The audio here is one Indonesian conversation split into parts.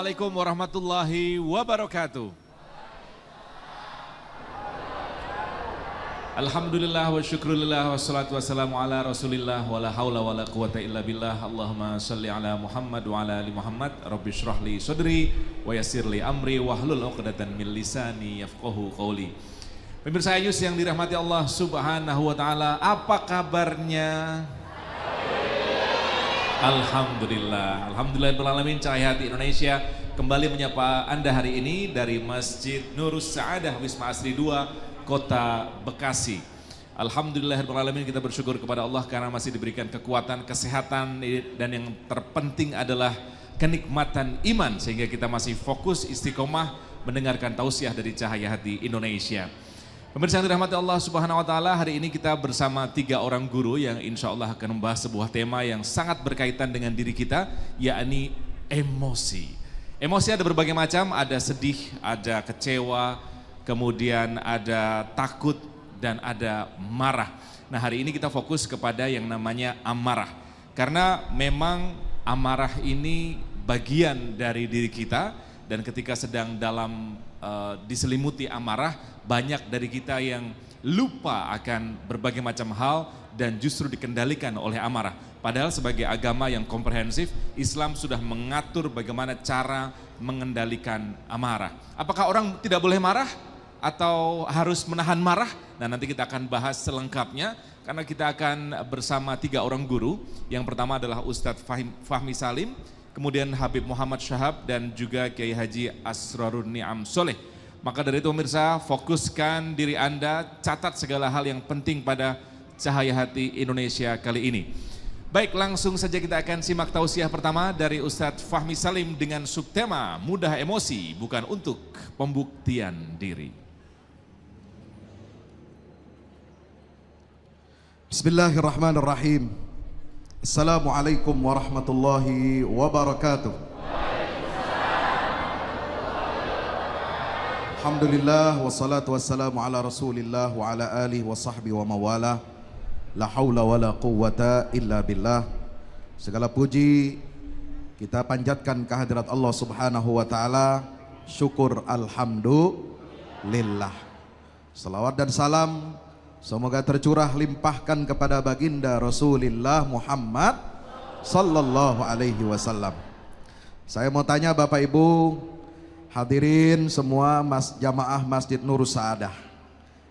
Assalamualaikum warahmatullahi wabarakatuh. Alhamdulillah wa syukrulillah wassalatu wassalamu ala rasulillah wa la hawla wa la quwata illa billah. Allahumma salli ala Muhammad wa ala ali Muhammad. Rabbi syrah li sadri wa yassir li amri wahlul 'uqdatan min lisani yafqahu qawli. Pemirsa Ayus yang dirahmati Allah Subhanahu wa taala, apa kabarnya? Alhamdulillah, alhamdulillahirrahmanirrahim. Cahaya Hati Indonesia kembali menyapa Anda hari ini dari Masjid Nurus Sa'adah Wisma Asri 2, Kota Bekasi. Alhamdulillahirrahmanirrahim, kita bersyukur kepada Allah karena masih diberikan kekuatan, kesehatan, dan yang terpenting adalah kenikmatan iman sehingga kita masih fokus istiqomah mendengarkan tausiah dari Cahaya Hati Indonesia. Pemirsa yang dirahmati Allah Subhanahu wa taala, hari ini kita bersama 3 orang guru yang insya Allah akan membahas sebuah tema yang sangat berkaitan dengan diri kita, yakni emosi. Emosi ada berbagai macam, ada sedih, ada kecewa, kemudian ada takut, dan ada marah. Nah, hari ini kita fokus kepada yang namanya amarah. Karena memang amarah ini bagian dari diri kita, dan ketika sedang dalam diselimuti amarah, banyak dari kita yang lupa akan berbagai macam hal dan justru dikendalikan oleh amarah. Padahal sebagai agama yang komprehensif, Islam sudah mengatur bagaimana cara mengendalikan amarah. Apakah orang tidak boleh marah atau harus menahan marah? Nah, nanti kita akan bahas selengkapnya karena kita akan bersama 3 orang guru. Yang pertama adalah Ustadz Fahmi Salim, kemudian Habib Muhammad Syahab, dan juga Kiai Haji Asrarun Ni'am Soleh. Maka dari itu pemirsa, fokuskan diri Anda, catat segala hal yang penting pada Cahaya Hati Indonesia kali ini. Baik, langsung saja kita akan simak tausiah pertama dari Ustadz Fahmi Salim dengan subtema mudah emosi bukan untuk pembuktian diri. Bismillahirrahmanirrahim. Assalamualaikum warahmatullahi wabarakatuh. Alhamdulillah wassalatu wassalamu ala rasulillah wa ala alihi wa sahbihi wa mawala. La hawla wa la quwwata illa billah. Segala puji kita panjatkan kehadirat Allah Subhanahu wa taala. Syukur alhamdulillah. Salawat dan salam semoga tercurah limpahkan kepada baginda Rasulullah Muhammad sallallahu alaihi wasallam. Saya mau tanya Bapak Ibu hadirin semua jamaah Masjid Nurus Sa'adah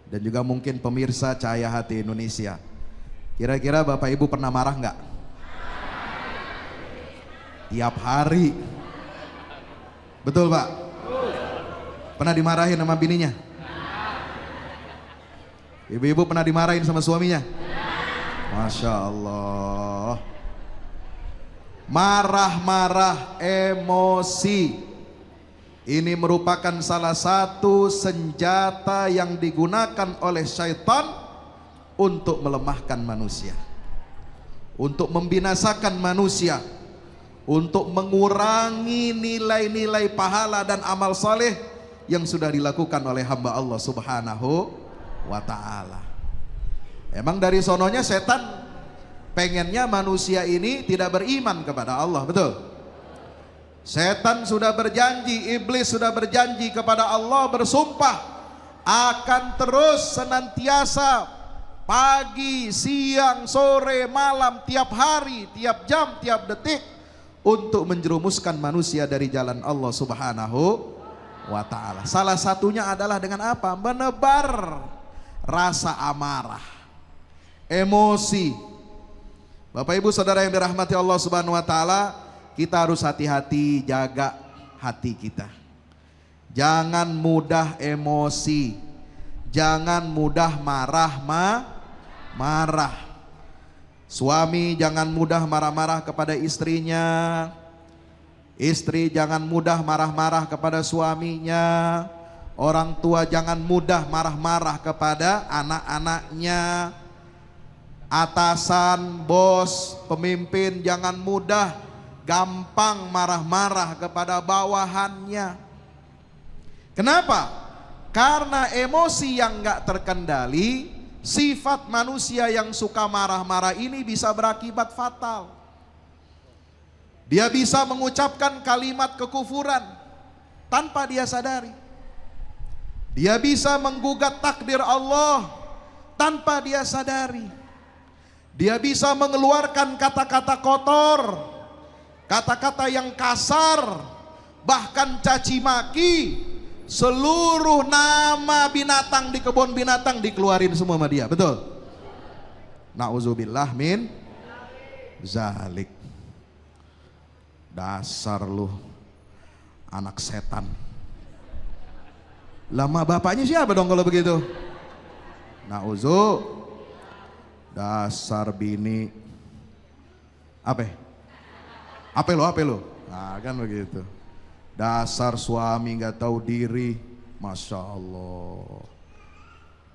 dan juga mungkin pemirsa Cahaya Hati Indonesia. Kira-kira Bapak Ibu pernah marah nggak? Tiap hari. Betul Pak? Pernah dimarahin sama bininya? Ibu-ibu pernah dimarahin sama suaminya? Masya Allah. Marah-marah, emosi, ini merupakan salah satu senjata yang digunakan oleh syaitan untuk melemahkan manusia, untuk membinasakan manusia, untuk mengurangi nilai-nilai pahala dan amal saleh yang sudah dilakukan oleh hamba Allah Subhanahu wa ta'ala. Emang dari sononya setan pengennya manusia ini tidak beriman kepada Allah, betul? Setan sudah berjanji, iblis sudah berjanji kepada Allah, bersumpah akan terus senantiasa pagi, siang, sore, malam, tiap hari, tiap jam, tiap detik untuk menjerumuskan manusia dari jalan Allah Subhanahu wa ta'ala. Salah satunya adalah dengan apa? Menebar rasa amarah, emosi. Bapak Ibu Saudara yang dirahmati Allah Subhanahu wa ta'ala, kita harus hati-hati jaga hati kita. Jangan mudah emosi, jangan mudah marah. Suami jangan mudah marah-marah kepada istrinya. Istri jangan mudah marah-marah kepada suaminya. Orang tua jangan mudah marah-marah kepada anak-anaknya. Atasan, bos, pemimpin jangan mudah gampang marah-marah kepada bawahannya. Kenapa? Karena emosi yang gak terkendali, sifat manusia yang suka marah-marah ini bisa berakibat fatal. Dia bisa mengucapkan kalimat kekufuran tanpa dia sadari. Dia bisa menggugat takdir Allah tanpa dia sadari. Dia bisa mengeluarkan kata-kata kotor, kata-kata yang kasar, bahkan caci maki. Seluruh nama binatang di kebun binatang dikeluarin semua sama dia, betul? Nauzubillah min zalik. Dasar lu anak setan. Lama bapaknya siapa dong kalau begitu? Nauzu. Dasar bini. Apa? Apa lo? Nah kan begitu. Dasar suami nggak tahu diri. Masya Allah.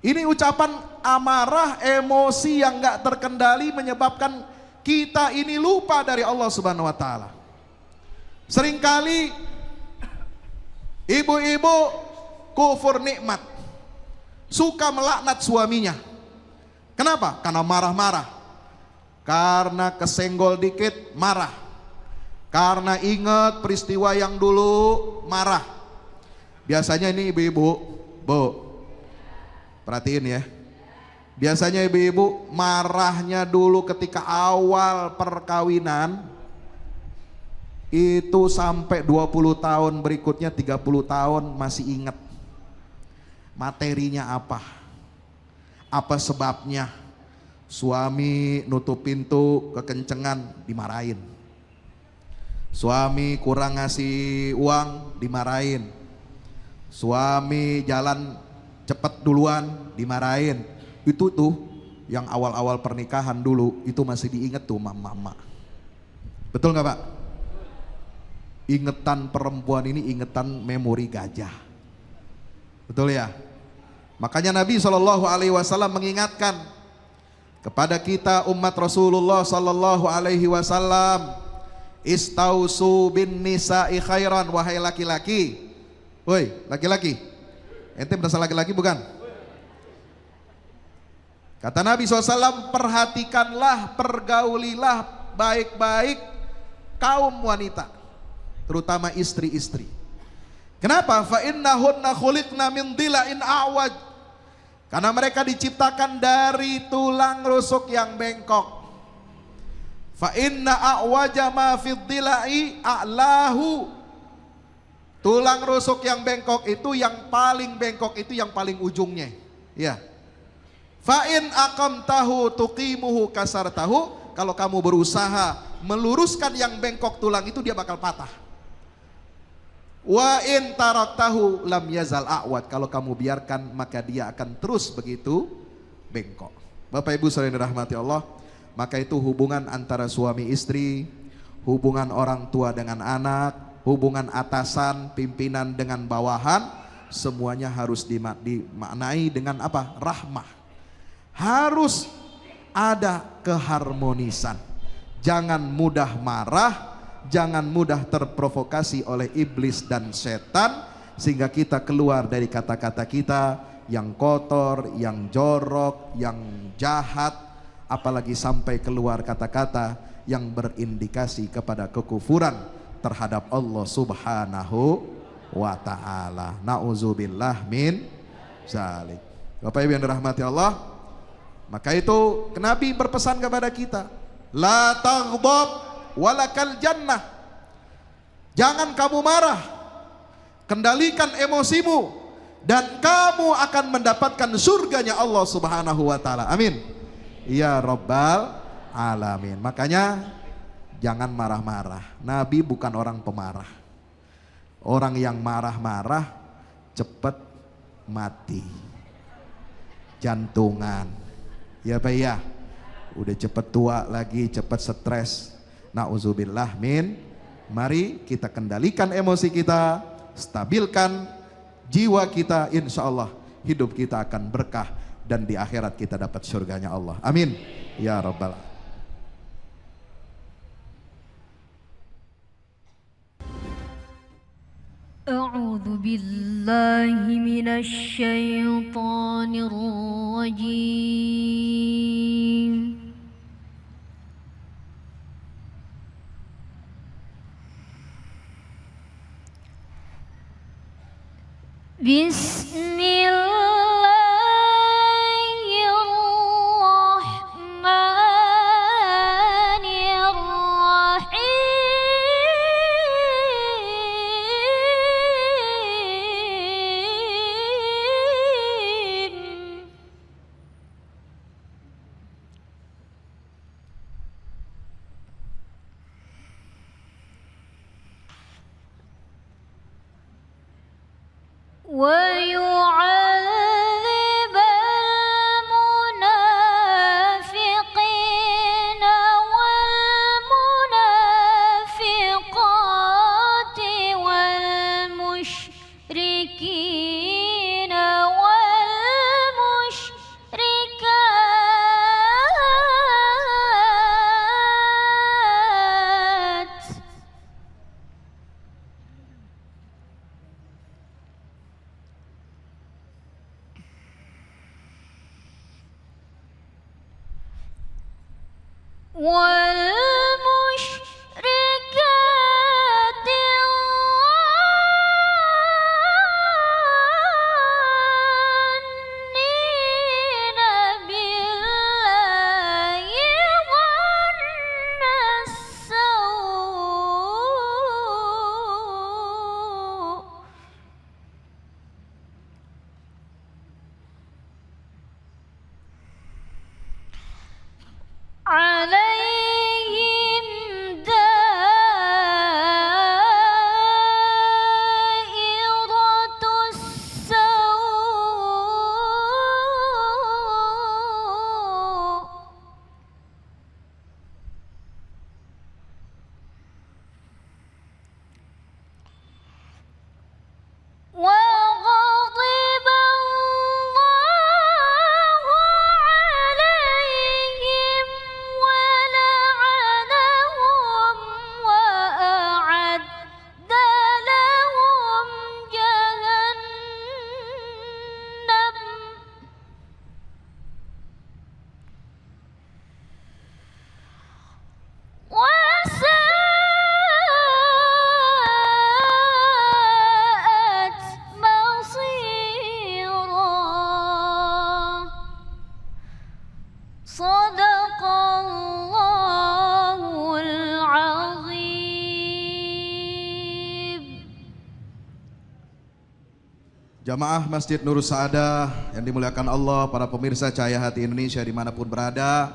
Ini ucapan amarah, emosi yang nggak terkendali menyebabkan kita ini lupa dari Allah Subhanahu wa taala. Seringkali ibu-ibu kufur nikmat, suka melaknat suaminya. Kenapa? Karena marah-marah, karena kesenggol dikit marah, karena ingat peristiwa yang dulu marah. Biasanya ini ibu-ibu, bu, perhatiin ya. Biasanya ibu-ibu marahnya dulu ketika awal perkawinan itu sampai 20 tahun berikutnya, 30 tahun masih ingat materinya apa sebabnya. Suami nutup pintu kekencengan dimarahin, suami kurang ngasih uang dimarahin, suami jalan cepet duluan dimarahin. Itu tuh yang awal-awal pernikahan dulu itu masih diinget tuh mama. Betul nggak Pak? Ingetan perempuan ini ingetan memori gajah. Betul ya? Makanya Nabi SAW mengingatkan kepada kita umat Rasulullah SAW, istausu bin nisa'i khairan, wahai laki-laki. Woi laki-laki, ente berasa laki-laki bukan? Kata Nabi SAW, perhatikanlah, pergaulilah baik-baik kaum wanita, terutama istri-istri. Kenapa? Fa innahunna khuliqna min dhila'in a'waj. Karena mereka diciptakan dari tulang rusuk yang bengkok. Fa inna a'waja ma fid dhila'i a'lahu. Tulang rusuk yang bengkok itu, yang paling bengkok itu yang paling ujungnya. Ya. Fa in aqamtahu tuqimuhu kasartahu. Kalau kamu berusaha meluruskan yang bengkok tulang itu, dia bakal patah. Wa in taraktahu lam yazal a'wad. Kalau kamu biarkan maka dia akan terus begitu bengkok. Bapak Ibu saudara yang dirahmati Allah, maka itu hubungan antara suami istri, hubungan orang tua dengan anak, hubungan atasan pimpinan dengan bawahan, semuanya harus dimaknai dengan apa? Rahmah. Harus ada keharmonisan. Jangan mudah marah, jangan mudah terprovokasi oleh iblis dan setan, sehingga kita keluar dari kata-kata kita yang kotor, yang jorok, yang jahat, apalagi sampai keluar kata-kata yang berindikasi kepada kekufuran terhadap Allah Subhanahu wa ta'ala. Na'udzubillah min zalik. Bapak Ibu yang dirahmati Allah, maka itu Nabi berpesan kepada kita, la taghdab walakal jannah. Jangan kamu marah, kendalikan emosimu, dan kamu akan mendapatkan surganya Allah Subhanahu wa ta'ala. Amin ya rabbal alamin. Makanya jangan marah-marah. Nabi bukan orang pemarah. Orang yang marah-marah cepat mati, jantungan, ya Pak ya, udah cepet tua lagi, cepet stres. Na'udzubillah min. Mari kita kendalikan emosi kita, stabilkan jiwa kita, insya Allah hidup kita akan berkah dan di akhirat kita dapat surganya Allah. Amin ya rabbal alamin. A'udzu billahi minasy syaithanir rajim. ويعذب المنافقين والمنافقات والمشركين والمشركات والمشركات الظانين بالله ظن السوء عليهم دائرة السوء وغضب الله عليهم ولعنهم وأعد لهم جهنم وساءت مصيرا صدق الله العظيم. Jamaah Masjid Nurus Saadah yang dimuliakan Allah, para pemirsa Cahaya Hati Indonesia dimanapun berada.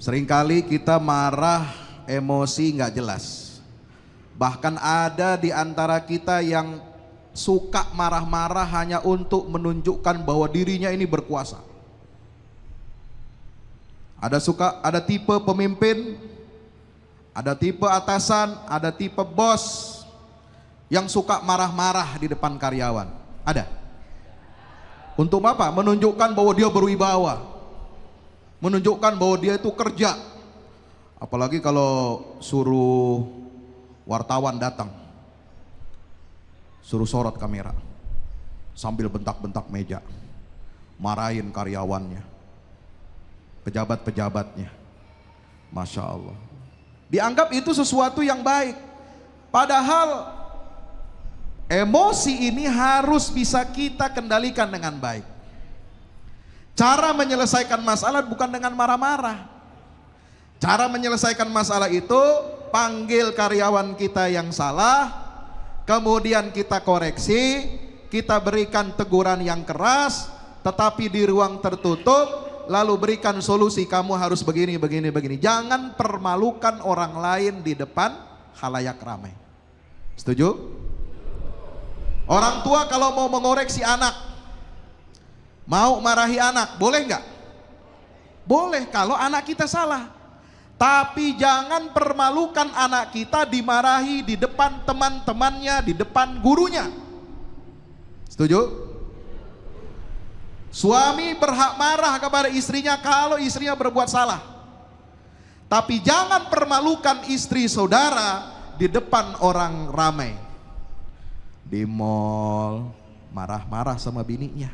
Seringkali kita marah, emosi nggak jelas. Bahkan ada di antara kita yang suka marah-marah hanya untuk menunjukkan bahwa dirinya ini berkuasa. Ada tipe pemimpin, ada tipe atasan, ada tipe bos yang suka marah-marah di depan karyawan. Ada. Untuk apa? Menunjukkan bahwa dia berwibawa. Menunjukkan bahwa dia itu kerja. Apalagi kalau suruh wartawan datang, suruh sorot kamera sambil bentak-bentak meja, marahin karyawannya, pejabat-pejabatnya. Masya Allah. Dianggap itu sesuatu yang baik. Padahal emosi ini harus bisa kita kendalikan dengan baik. Cara menyelesaikan masalah bukan dengan marah-marah. Cara menyelesaikan masalah itu panggil karyawan kita yang salah, kemudian kita koreksi, kita berikan teguran yang keras, tetapi di ruang tertutup, lalu berikan solusi, kamu harus begini, begini, begini. Jangan permalukan orang lain di depan khalayak ramai. Setuju? Orang tua kalau mau mengoreksi anak, mau marahi anak, boleh nggak? Boleh kalau anak kita salah. Tapi jangan permalukan anak kita dimarahi di depan teman-temannya, di depan gurunya. Setuju? Suami berhak marah kepada istrinya kalau istrinya berbuat salah. Tapi jangan permalukan istri saudara di depan orang ramai. Di mall marah-marah sama bininya.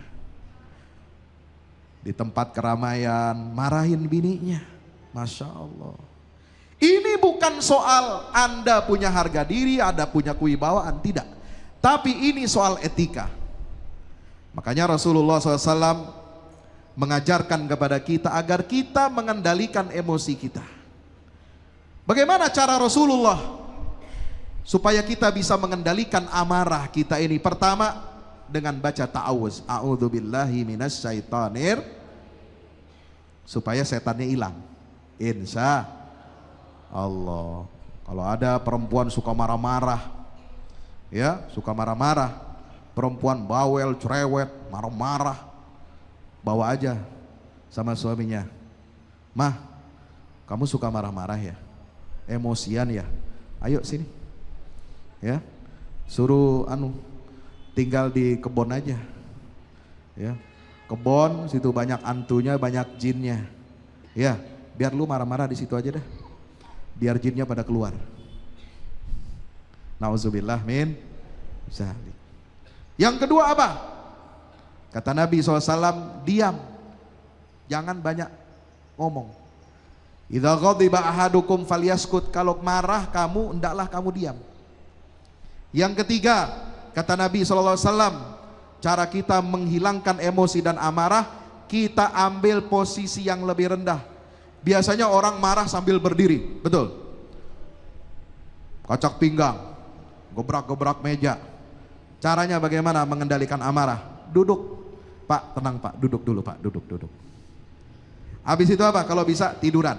Di tempat keramaian marahin bininya. Masya Allah. Ini bukan soal Anda punya harga diri, Anda punya kewibawaan, tidak. Tapi ini soal etika. Makanya Rasulullah SAW mengajarkan kepada kita agar kita mengendalikan emosi kita. Bagaimana cara Rasulullah supaya kita bisa mengendalikan amarah kita ini? Pertama, dengan baca ta'awuz. A'udzubillahi minasyaitonir, supaya setannya hilang. Insya Allah. Kalau ada perempuan suka marah-marah, ya, suka marah-marah, perempuan bawel, cerewet, marah-marah, bawa aja sama suaminya. Mah, kamu suka marah-marah ya, emosian ya, ayo sini, ya, suruh tinggal di kebun aja, ya, kebun situ banyak antunya, banyak jinnya, ya, biar lu marah-marah di situ aja dah, biar jinnya pada keluar. Nauzubillah min zalik. Yang kedua apa? Kata Nabi SAW, diam, jangan banyak ngomong. Idza ghadiba ahadukum falyaskut, kalau marah kamu hendaklah kamu diam. Yang ketiga, kata Nabi SAW, cara kita menghilangkan emosi dan amarah, kita ambil posisi yang lebih rendah. Biasanya orang marah sambil berdiri, betul? Kocok pinggang, gebrak-gebrak meja. Caranya bagaimana mengendalikan amarah? Duduk, Pak, tenang Pak, duduk dulu Pak, duduk. Habis itu apa? Kalau bisa tiduran.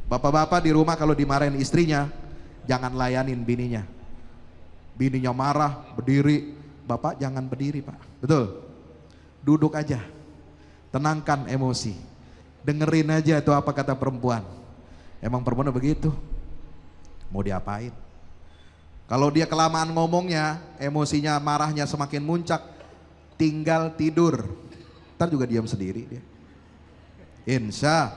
Bapak-bapak di rumah kalau dimarahin istrinya, jangan layanin bininya. Bininya marah, berdiri, Bapak jangan berdiri Pak, betul? Duduk aja, tenangkan emosi, dengerin aja itu apa kata perempuan. Emang perempuan begitu, mau diapain? Kalau dia kelamaan ngomongnya, emosinya, marahnya semakin muncak, tinggal tidur, ntar juga diam sendiri dia. Insya.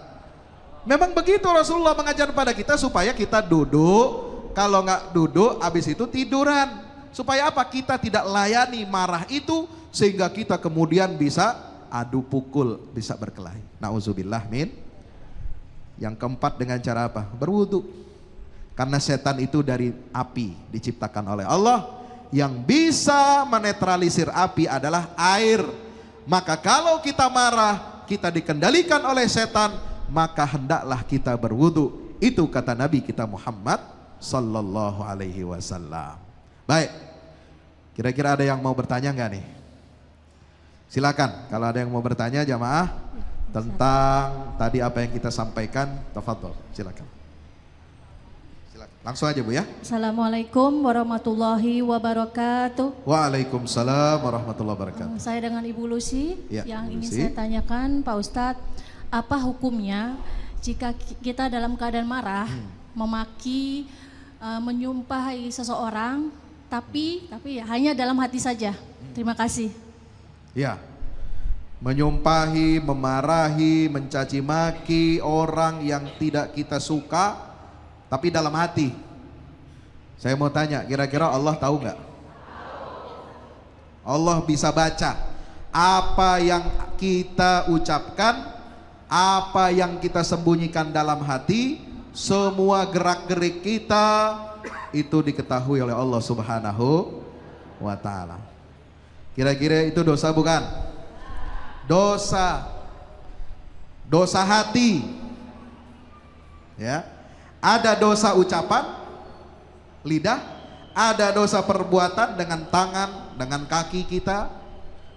Memang begitu Rasulullah mengajar pada kita supaya kita duduk, kalau nggak duduk habis itu tiduran. Supaya apa? Kita tidak layani marah itu sehingga kita kemudian bisa adu pukul, bisa berkelahi. Nauzubillah min. Yang keempat dengan cara apa? Berwudu. Karena setan itu dari api diciptakan oleh Allah. Yang bisa menetralisir api adalah air. Maka kalau kita marah, kita dikendalikan oleh setan, maka hendaklah kita berwudu. Itu kata Nabi kita Muhammad sallallahu alaihi wasallam. Baik, kira-kira ada yang mau bertanya nggak nih? Silakan, kalau ada yang mau bertanya jamaah tentang tadi apa yang kita sampaikan, tafadhol, silakan. Langsung aja Bu ya. Assalamualaikum warahmatullahi wabarakatuh. Waalaikumsalam warahmatullahi wabarakatuh. Saya dengan Ibu Lucy Ya, yang Bu ingin Lucy. saya tanyakan Pak Ustadz, apa hukumnya jika kita dalam keadaan marah memaki, menyumpahi seseorang, tapi hanya dalam hati saja. Terima kasih. Ya, menyumpahi, memarahi, mencaci maki orang yang tidak kita suka, tapi dalam hati. Saya mau tanya, kira-kira Allah tahu nggak? Allah bisa baca apa yang kita ucapkan, apa yang kita sembunyikan dalam hati, semua gerak-gerik kita itu diketahui oleh Allah Subhanahu wa ta'ala. Kira-kira itu dosa bukan? Dosa hati. Ya. Ada dosa ucapan, lidah, ada dosa perbuatan dengan tangan, dengan kaki kita,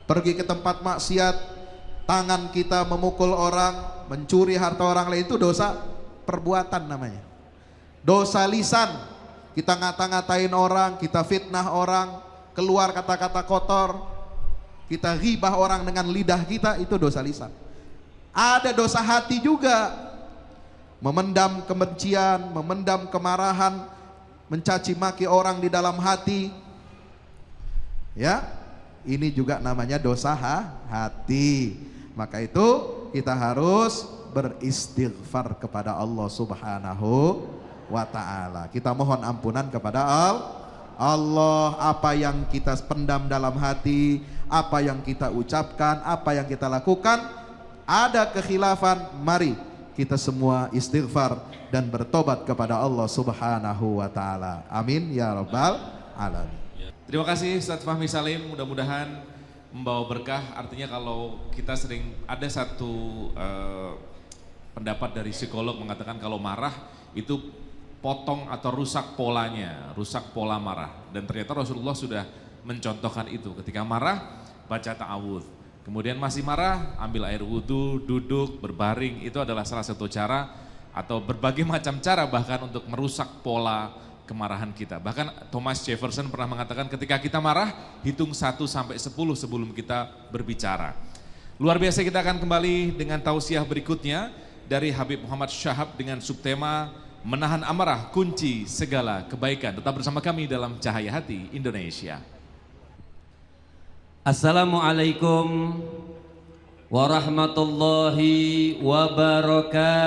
pergi ke tempat maksiat, tangan kita memukul orang, mencuri harta orang lain, itu dosa perbuatan namanya. Dosa lisan, kita ngata-ngatain orang, kita fitnah orang, keluar kata-kata kotor, kita ghibah orang dengan lidah kita, itu dosa lisan. Ada dosa hati juga, memendam kebencian, memendam kemarahan, mencaci maki orang di dalam hati. Ya, ini juga namanya dosa hati. Maka itu kita harus beristighfar kepada Allah Subhanahu wa ta'ala. Kita mohon ampunan kepada Allah. Apa yang kita pendam dalam hati, apa yang kita ucapkan, apa yang kita lakukan, ada kekhilafan, mari kita semua istighfar dan bertobat kepada Allah Subhanahu wa ta'ala. Amin ya rabbal alamin. Terima kasih Ustadz Fahmi Salim, mudah-mudahan membawa berkah. Artinya kalau kita sering ada satu pendapat dari psikolog mengatakan kalau marah itu potong atau rusak polanya, rusak pola marah. Dan ternyata Rasulullah sudah mencontohkan itu. Ketika marah, baca ta'awudz. Kemudian masih marah, ambil air wudhu, duduk, berbaring. Itu adalah salah satu cara atau berbagai macam cara bahkan untuk merusak pola kemarahan kita. Bahkan Thomas Jefferson pernah mengatakan ketika kita marah, hitung 1 sampai 10 sebelum kita berbicara. Luar biasa, kita akan kembali dengan tausiah berikutnya dari Habib Muhammad Syahab dengan subtema Menahan Amarah, Kunci Segala Kebaikan. Tetap bersama kami dalam Cahaya Hati Indonesia. Assalamualaikum warahmatullahi wabarakatuh.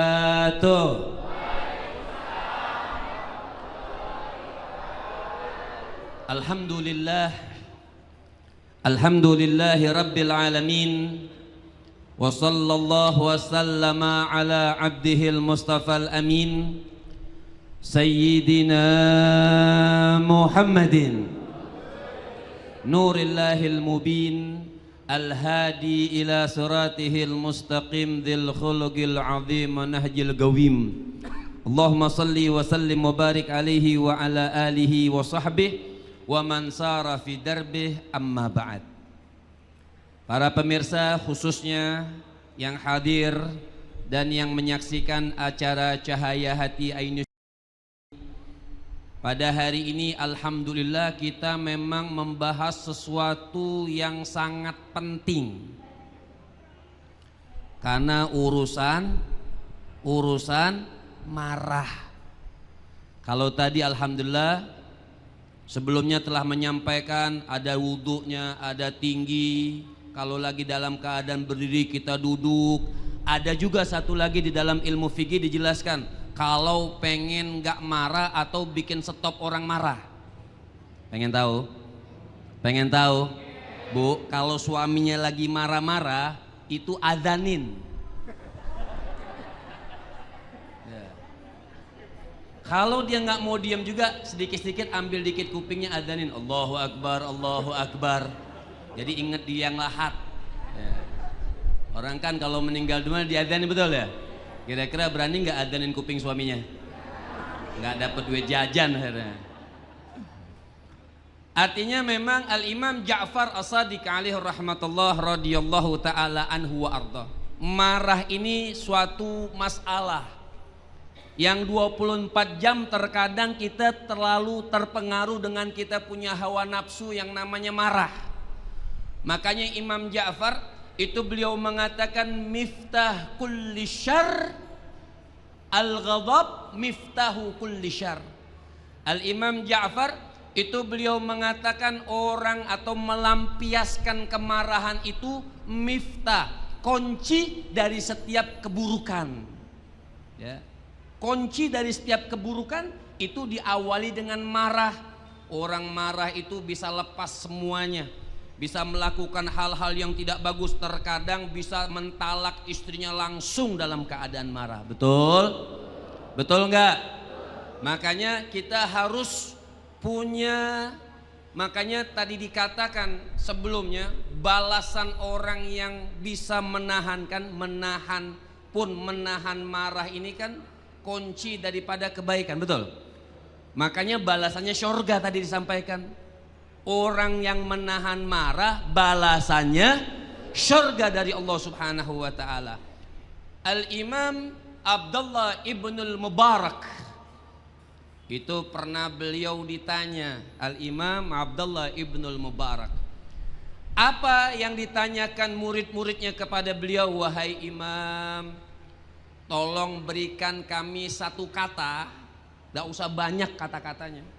Alhamdulillahi Rabbil Alamin. Wa sallallahu wa sallama ala abdihil mustafal amin Sayyidina Muhammadin Nurillahil mubin Al-hadi ila siratihil mustaqim Dhil khuluqil azim nahjil gawim. Allahumma salli wa sallim wa barik alaihi wa ala alihi wa sahbihi wa man sara fi darbih, amma ba'd. Para pemirsa khususnya yang hadir dan yang menyaksikan acara Cahaya Hati Indonesia, pada hari ini alhamdulillah kita memang membahas sesuatu yang sangat penting. Karena urusan marah. Kalau tadi alhamdulillah sebelumnya telah menyampaikan ada wudhunya, ada tinggi. Kalau lagi dalam keadaan berdiri kita duduk. Ada juga satu lagi di dalam ilmu fikih dijelaskan, kalau pengen gak marah atau bikin stop orang marah. Pengen tahu? Pengen tahu? Bu, kalau suaminya lagi marah-marah itu adzanin. Ya. Kalau dia nggak mau diam juga, sedikit-sedikit ambil dikit kupingnya, adzanin Allahu Akbar, Allahu Akbar. Jadi ingat di yang lahat. Ya. Orang kan kalau meninggal dunia diadzanin, betul ya? Kira-kira berani nggak adzanin kuping suaminya? Nggak dapat duit jajan akhirnya. Artinya memang Al-Imam Ja'far As-Shadiq alaihi rahmatullah radhiyallahu ta'ala anhu wa arda. Marah ini suatu masalah yang 24 jam terkadang kita terlalu terpengaruh dengan kita punya hawa nafsu yang namanya marah. Makanya Imam Ja'far itu beliau mengatakan miftah kulli syarr al-ghadab miftahu kulli syarr. Al-Imam Ja'far itu beliau mengatakan orang atau melampiaskan kemarahan itu miftah, kunci dari setiap keburukan. Ya. Kunci dari setiap keburukan itu diawali dengan marah. Orang marah itu bisa lepas semuanya, bisa melakukan hal-hal yang tidak bagus, terkadang bisa mentalak istrinya langsung dalam keadaan marah. Betul? Betul enggak? Makanya kita harus punya, makanya tadi dikatakan sebelumnya, balasan orang yang bisa menahan marah ini kan kunci daripada kebaikan, betul? Makanya balasannya syurga tadi disampaikan. Orang yang menahan marah balasannya syurga dari Allah Subhanahu wa taala. Al-Imam Abdullah ibnul Mubarak itu pernah beliau ditanya, Al-Imam Abdullah ibnul Mubarak, apa yang ditanyakan murid-muridnya kepada beliau, wahai Imam, tolong berikan kami satu kata, tidak usah banyak kata-katanya.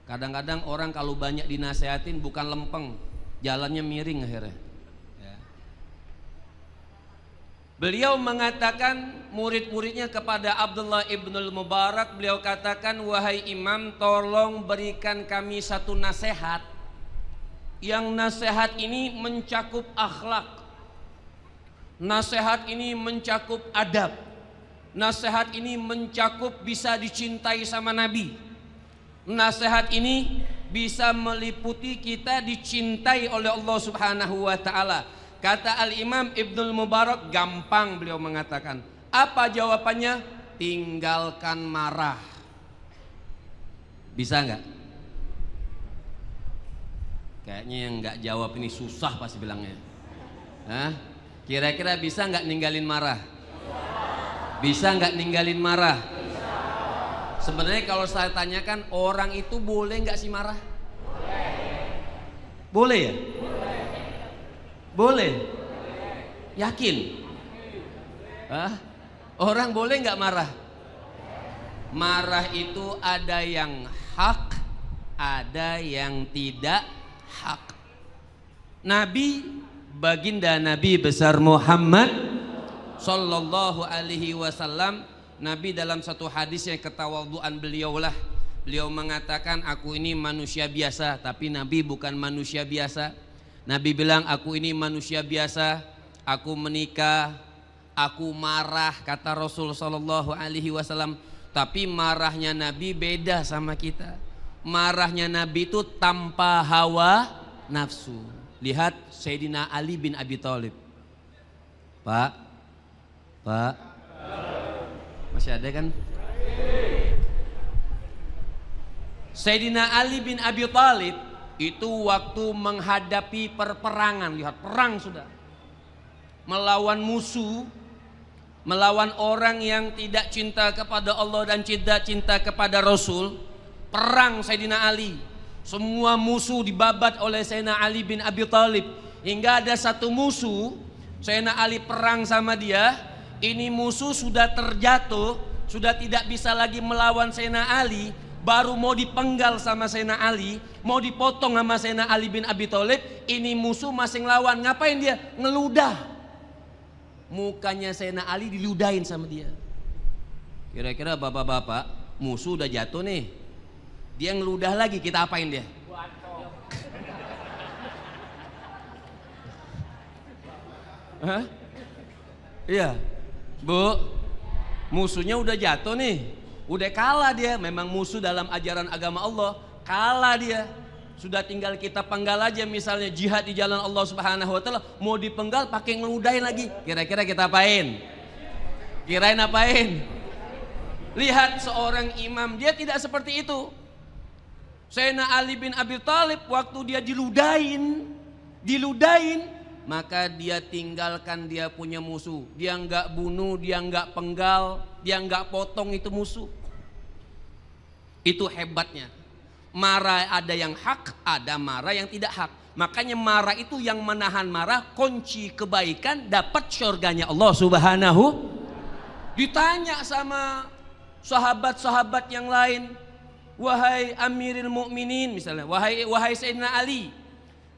Kadang-kadang orang kalau banyak dinasehatin bukan lempeng, jalannya miring akhirnya. Ya. Beliau mengatakan murid-muridnya kepada Abdullah ibnul Mubarak, beliau katakan, wahai Imam, tolong berikan kami satu nasihat. Yang nasihat ini mencakup akhlak, nasihat ini mencakup adab, nasihat ini mencakup bisa dicintai sama Nabi. Nasihat ini bisa meliputi kita dicintai oleh Allah Subhanahu wa taala. Kata Al-Imam Ibnul Mubarak, gampang beliau mengatakan. Apa jawabannya? Tinggalkan marah. Bisa nggak? Kayaknya yang nggak jawab ini susah pasti bilangnya. Hah? Kira-kira bisa nggak ninggalin marah? Bisa nggak ninggalin marah? Sebenarnya kalau saya tanyakan, orang itu boleh nggak sih marah? Boleh ya? Boleh. Yakin? Hah? Orang boleh nggak marah? Marah itu ada yang hak, ada yang tidak hak. Nabi, baginda Nabi besar Muhammad Sallallahu alaihi wasallam, Nabi dalam satu hadis yang ketawaduan beliau mengatakan, aku ini manusia biasa, tapi Nabi bukan manusia biasa. Nabi bilang, aku ini manusia biasa, aku menikah, aku marah, kata Rasul Sallallahu alaihi wasallam. Tapi marahnya Nabi beda sama kita. Marahnya Nabi itu tanpa hawa nafsu. Lihat Sayyidina Ali bin Abi Thalib. Pak, masih ada kan? Sayyidina Ali bin Abi Thalib itu waktu menghadapi perperangan, lihat perang sudah, melawan musuh, melawan orang yang tidak cinta kepada Allah dan tidak cinta kepada Rasul. Perang Sayyidina Ali, semua musuh dibabat oleh Sayyidina Ali bin Abi Thalib, hingga ada satu musuh Sayyidina Ali perang sama dia. Ini musuh sudah terjatuh, sudah tidak bisa lagi melawan Sayyidina Ali, baru mau dipenggal sama Sayyidina Ali, mau dipotong sama Sayyidina Ali bin Abi Thalib. Ini musuh masih ngelawan, ngapain dia? Ngeludah. Mukanya Sayyidina Ali diludahin sama dia. Kira-kira bapak-bapak, musuh udah jatuh nih, dia ngeludah lagi, kita apain dia? Hah? Iya, Bu, musuhnya udah jatuh nih, udah kalah dia. Memang musuh dalam ajaran agama Allah, kalah dia. Sudah tinggal kita penggal aja, misalnya jihad di jalan Allah Subhanahu wa taala, mau dipenggal pakai ngeludahin lagi. Kira-kira kita apain? Kirain apain? Lihat seorang imam, dia tidak seperti itu. Sayyidina Ali bin Abi Thalib waktu dia diludahin, maka dia tinggalkan dia punya musuh. Dia enggak bunuh, dia enggak penggal, dia enggak potong itu musuh. Itu hebatnya. Marah ada yang hak, ada marah yang tidak hak. Makanya marah itu yang menahan marah, kunci kebaikan, dapat syurganya Allah Subhanahu. Ditanya sama sahabat-sahabat yang lain, wahai Amirul Mukminin misalnya, wahai Sayyidina Ali,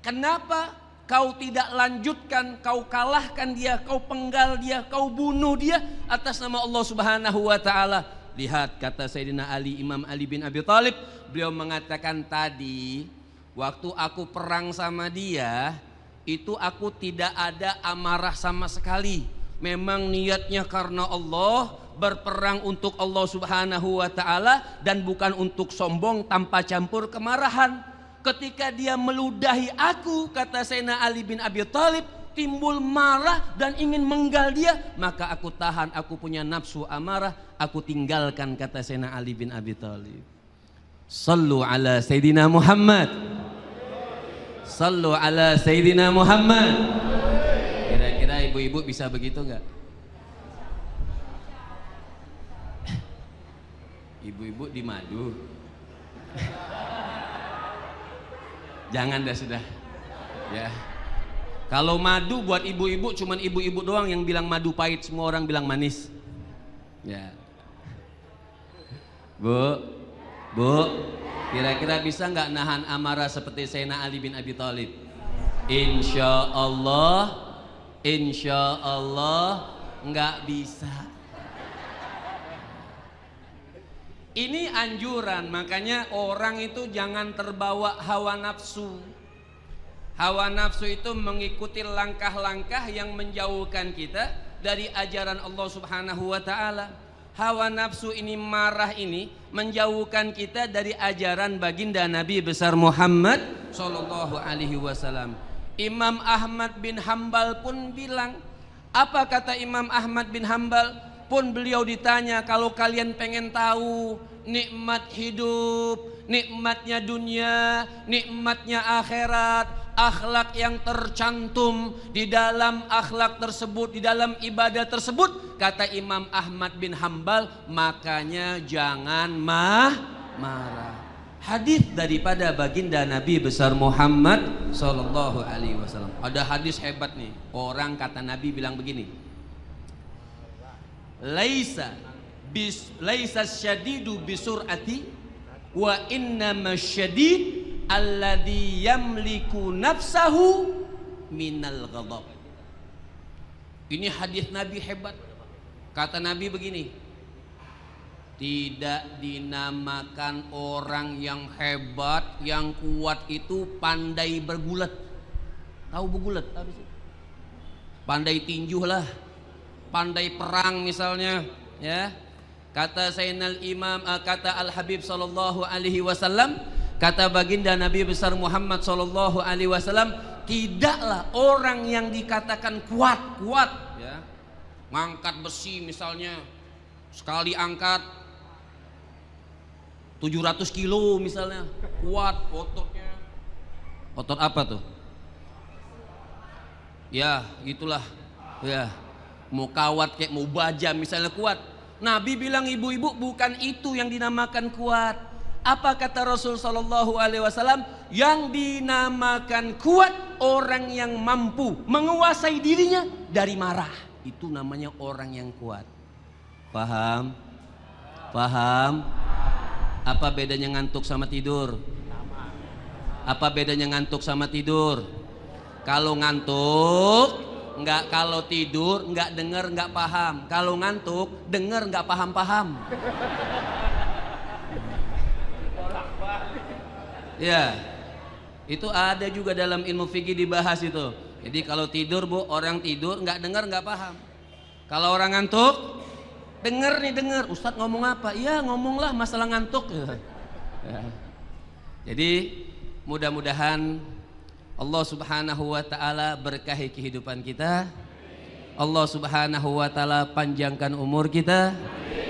kenapa kau tidak lanjutkan, kau kalahkan dia, kau penggal dia, kau bunuh dia atas nama Allah Subhanahu wa taala? Lihat kata Sayyidina Ali, Imam Ali bin Abi Thalib, beliau mengatakan, tadi waktu aku perang sama dia, itu aku tidak ada amarah sama sekali. Memang niatnya karena Allah, berperang untuk Allah Subhanahu wa taala dan bukan untuk sombong tanpa campur kemarahan. Ketika dia meludahi aku, kata Sayyidina Ali bin Abi Thalib, timbul marah dan ingin menggal dia, maka aku tahan, aku punya nafsu amarah, aku tinggalkan, kata Sayyidina Ali bin Abi Thalib. Sallu ala Sayyidina Muhammad. Sallu ala Sayyidina Muhammad. Kira-kira ibu-ibu bisa begitu enggak? Ibu-ibu di madu. Jangan dah sudah. Ya. Kalau madu buat ibu-ibu, cuman ibu-ibu doang yang bilang madu pahit, semua orang bilang manis. Ya. Bu, kira-kira bisa nggak nahan amarah seperti Sayyidina Ali bin Abi Thalib? Insya Allah nggak bisa. Ini anjuran, makanya orang itu jangan terbawa hawa nafsu. Hawa nafsu itu mengikuti langkah-langkah yang menjauhkan kita dari ajaran Allah Subhanahu wa taala. hawa nafsu ini, marah ini menjauhkan kita dari ajaran baginda Nabi besar Muhammad sallallahu alaihi wasallam. Imam Ahmad bin Hambal pun bilang, apa kata Imam Ahmad bin Hambal? Pun beliau ditanya, kalau kalian pengen tahu nikmat hidup, nikmatnya dunia, nikmatnya akhirat, akhlak yang tercantum di dalam akhlak tersebut, di dalam ibadah tersebut, kata Imam Ahmad bin Hambal, makanya jangan marah. Hadis daripada baginda Nabi besar Muhammad sallallahu alaihi wasallam. Ada hadis hebat nih. Orang kata Nabi bilang begini. Laisa syadidu bisur'ati wa innama syadid alladhi yamliku nafsahu minal ghadab. Ini hadis Nabi hebat. Kata Nabi begini, tidak dinamakan orang yang hebat, yang kuat itu pandai bergulat. Tahu bergulat? Pandai tinju lah, pandai perang misalnya, ya. Kata Sayyidina Imam, kata Al Habib sallallahu alaihi wasallam, kata baginda Nabi besar Muhammad sallallahu alaihi wasallam, tidaklah orang yang dikatakan kuat, ya. Ngangkat besi misalnya, sekali angkat 700 kilo misalnya, kuat ototnya. Otot apa tuh? Ya, gitulah. Ya. Mau kawat kayak mau baja misalnya kuat. Nabi bilang ibu-ibu bukan itu yang dinamakan kuat. Apa kata Rasul sallallahu alaihi wasallam? Yang dinamakan kuat orang yang mampu menguasai dirinya dari marah. Itu namanya orang yang kuat. Paham? Paham? Apa bedanya ngantuk sama tidur? Apa bedanya ngantuk sama tidur? Kalau ngantuk enggak, kalau tidur enggak dengar, enggak paham. Kalau ngantuk dengar enggak paham-paham. Ya, itu ada juga dalam ilmu fikih dibahas itu. Jadi kalau tidur bu, orang tidur enggak dengar, enggak paham. Kalau orang ngantuk dengar nih, dengar Ustadz ngomong apa? Iya ngomonglah masalah ngantuk. Ya. Jadi mudah-mudahan Allah subhanahu wa ta'ala berkahi kehidupan kita. Allah subhanahu wa ta'ala panjangkan umur kita.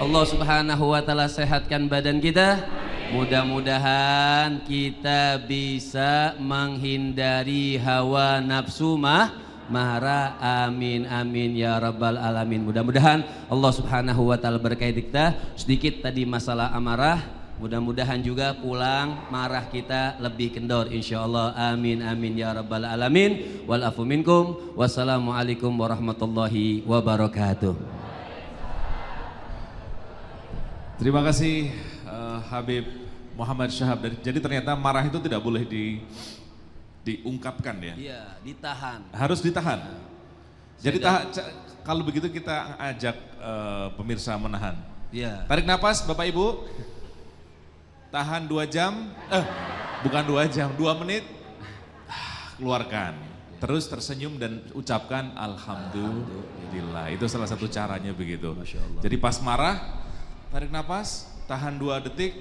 Allah subhanahu wa ta'ala sehatkan badan kita. Mudah-mudahan kita bisa menghindari hawa nafsu marah. Amin amin ya rabbal alamin. Mudah-mudahan Allah subhanahu wa ta'ala berkahi kita. Sedikit tadi masalah amarah, mudah-mudahan juga pulang marah kita lebih kendor insyaallah. Amin amin ya rabbal alamin. Wal afu minkum. Wassalamualaikum warahmatullahi wabarakatuh. Terima kasih Habib Muhammad Syahab. Jadi ternyata marah itu tidak boleh diungkapkan ya? Iya, ditahan. Harus ditahan. Jadi kalau begitu kita ajak pemirsa menahan. Iya. Tarik nafas Bapak Ibu. Tahan 2 jam. Bukan 2 jam, 2 menit. Keluarkan. Terus tersenyum dan ucapkan alhamdulillah. Itu salah satu caranya begitu. Jadi pas marah, tarik nafas, tahan 2 detik.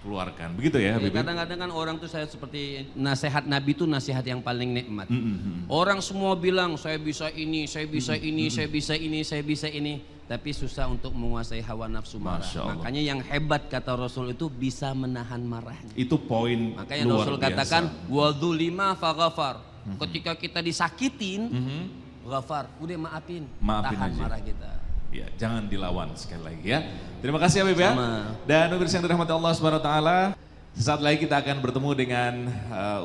Keluarkan, begitu ya Habib? Kadang-kadang kan orang tuh saya seperti nasihat Nabi itu nasihat yang paling nikmat. Orang semua bilang saya bisa ini, saya bisa ini, saya bisa ini, saya bisa ini, tapi susah untuk menguasai hawa nafsu marah. Makanya yang hebat kata Rasul itu bisa menahan marahnya. Itu poin luar biasa. Makanya Rasul katakan wadzulima faghafar. Ketika kita disakitin, ghafar, udah maafin tahan aja marah kita. Ya, jangan dilawan sekali lagi ya. Terima kasih Habib ya. Dan pemirsa yang dirahmati Allah Subhanahu wa taala, sesaat lagi kita akan bertemu dengan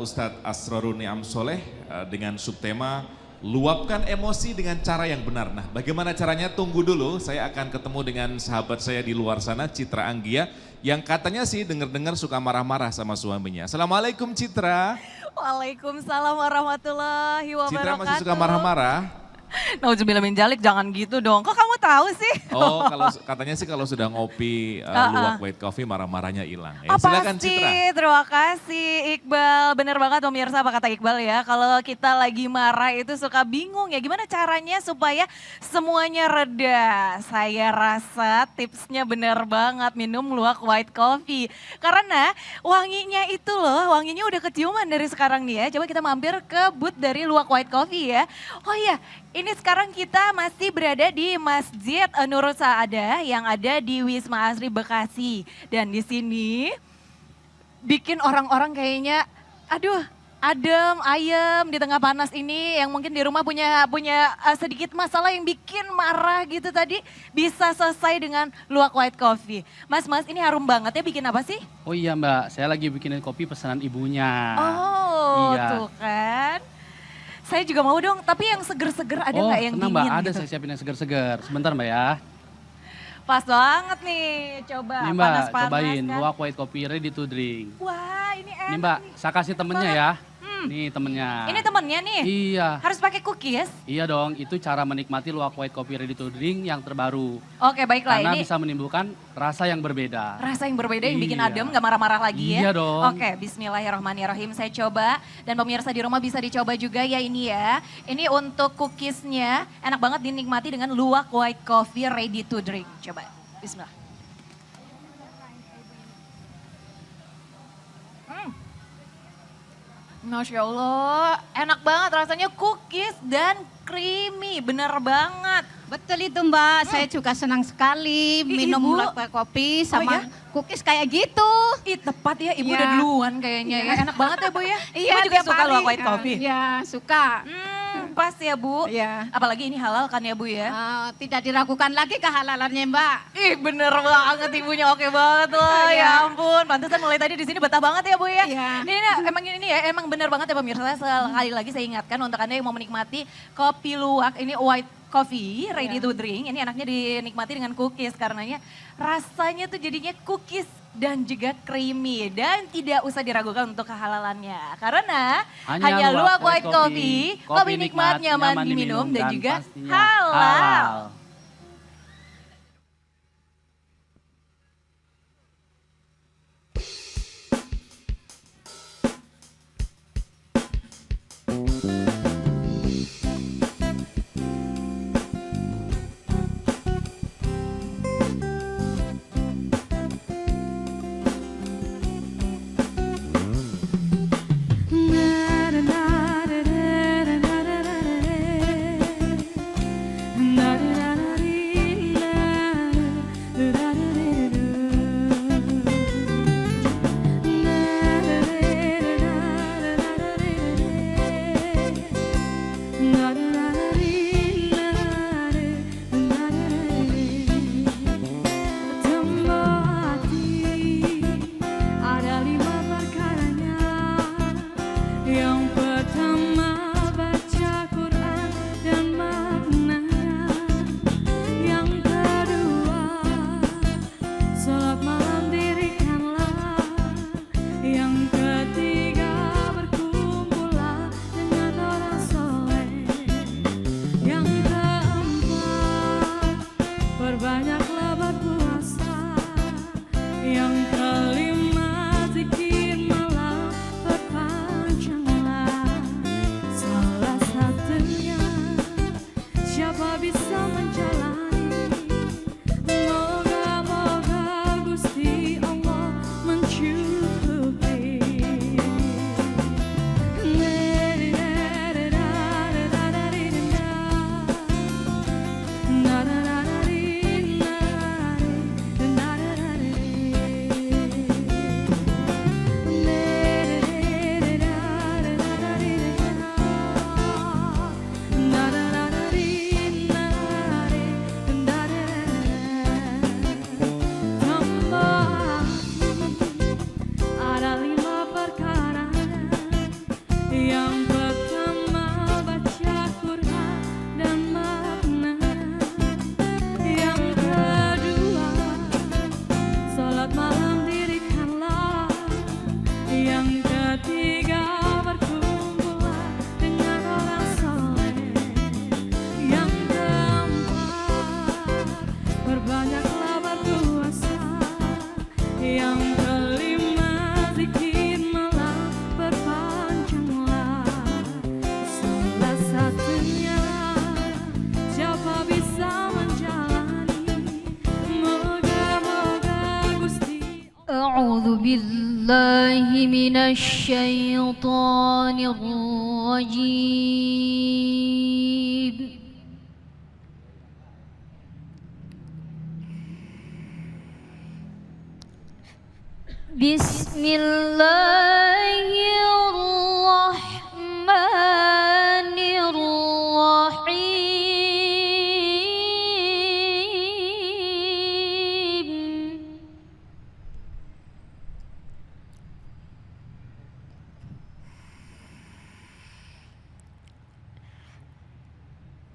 Ustadz Asrorun Ni'am Soleh dengan subtema luapkan emosi dengan cara yang benar. Nah, bagaimana caranya? Tunggu dulu, saya akan ketemu dengan sahabat saya di luar sana, Citra Anggia, yang katanya sih dengar-dengar suka marah-marah sama suaminya. Assalamualaikum Citra. Waalaikumsalam warahmatullahi wabarakatuh. Citra masih suka marah-marah? Nauzubillah min dzalik, jangan gitu dong. Kok kamu tahu sih? Oh, kalau katanya sih kalau sudah ngopi luwak white coffee marah-marahnya hilang. Ya, Oh silakan pasti, Citra. terima kasih Iqbal. Bener banget pemirsa apa kata Iqbal ya. Kalau kita lagi marah itu suka bingung ya gimana caranya supaya semuanya reda. Saya rasa tipsnya bener banget minum luwak white coffee. Karena wanginya itu loh, wanginya udah keciuman dari sekarang nih ya. Coba kita mampir ke booth dari luwak white coffee ya. Oh iya, ini sekarang kita masih berada di Masjid Nurul Saadah yang ada di Wisma Asri Bekasi. Dan di sini bikin orang-orang kayaknya aduh adem, ayem di tengah panas ini yang mungkin di rumah punya sedikit masalah yang bikin marah gitu tadi bisa selesai dengan luwak white coffee. Mas, ini harum banget ya, bikin apa sih? Oh iya Mbak, saya lagi bikinin kopi pesanan ibunya. Oh, iya. tuh kan. Saya juga mau dong, tapi yang seger-seger ada nggak yang tenang dingin Mbak, ada gitu? saya siapin yang segar-segar. Sebentar Mbak ya. Pas banget nih, coba Nih Mbak, panas-panas cobain kan. luwak white coffee ready to drink. Wah, ini enak Nih Mbak, saya kasih temennya ya. Hmm. Nih temennya. Ini temennya nih, Iya, harus pakai cookies? iya dong. Itu cara menikmati luwak white coffee ready to drink yang terbaru. Oke, baiklah Karena ini bisa menimbulkan rasa yang berbeda. rasa yang berbeda yang bikin Iya. adem, gak marah-marah lagi ya. Iya dong. Oke, bismillahirrahmanirrahim. Saya coba dan pemirsa di rumah bisa dicoba juga ya ini ya. Ini untuk cookiesnya, enak banget dinikmati dengan luwak white coffee ready to drink. Coba, bismillah. Masya Allah, enak banget rasanya cookies dan creamy, bener banget. Betul itu Mbak, saya juga senang sekali minum Ibu. luwak kopi sama ya? cookies kayak gitu. Ih tepat ya, ibu Iya. udah duluan kayaknya ya. Enak banget ya Bu ya. Iya, Ibu juga tiap suka hari. luwak white coffee? Iya, suka. Pas ya Bu. Iya. Apalagi ini halal kan ya Bu ya. Tidak diragukan lagi kehalalannya Mbak. Ih bener banget ibunya, oke banget loh. Ya ampun, pantesan mulai tadi di sini betah banget ya Bu ya. Iya. Ini ya, emang bener banget ya pemirsa. Sekali lagi saya ingatkan untuk Anda yang mau menikmati kopi luwak, ini white coffee ready to drink. Ini enaknya dinikmati dengan cookies karenanya rasanya tuh jadinya cookies dan juga creamy dan tidak usah diragukan untuk kehalalannya. Karena hanya luwak white coffee, kopi nikmat, nyaman diminum dan juga pastinya halal. Na na na na na na na na na na na بالله من الشيطان الرجيم بسم الله الرحمن الرحيم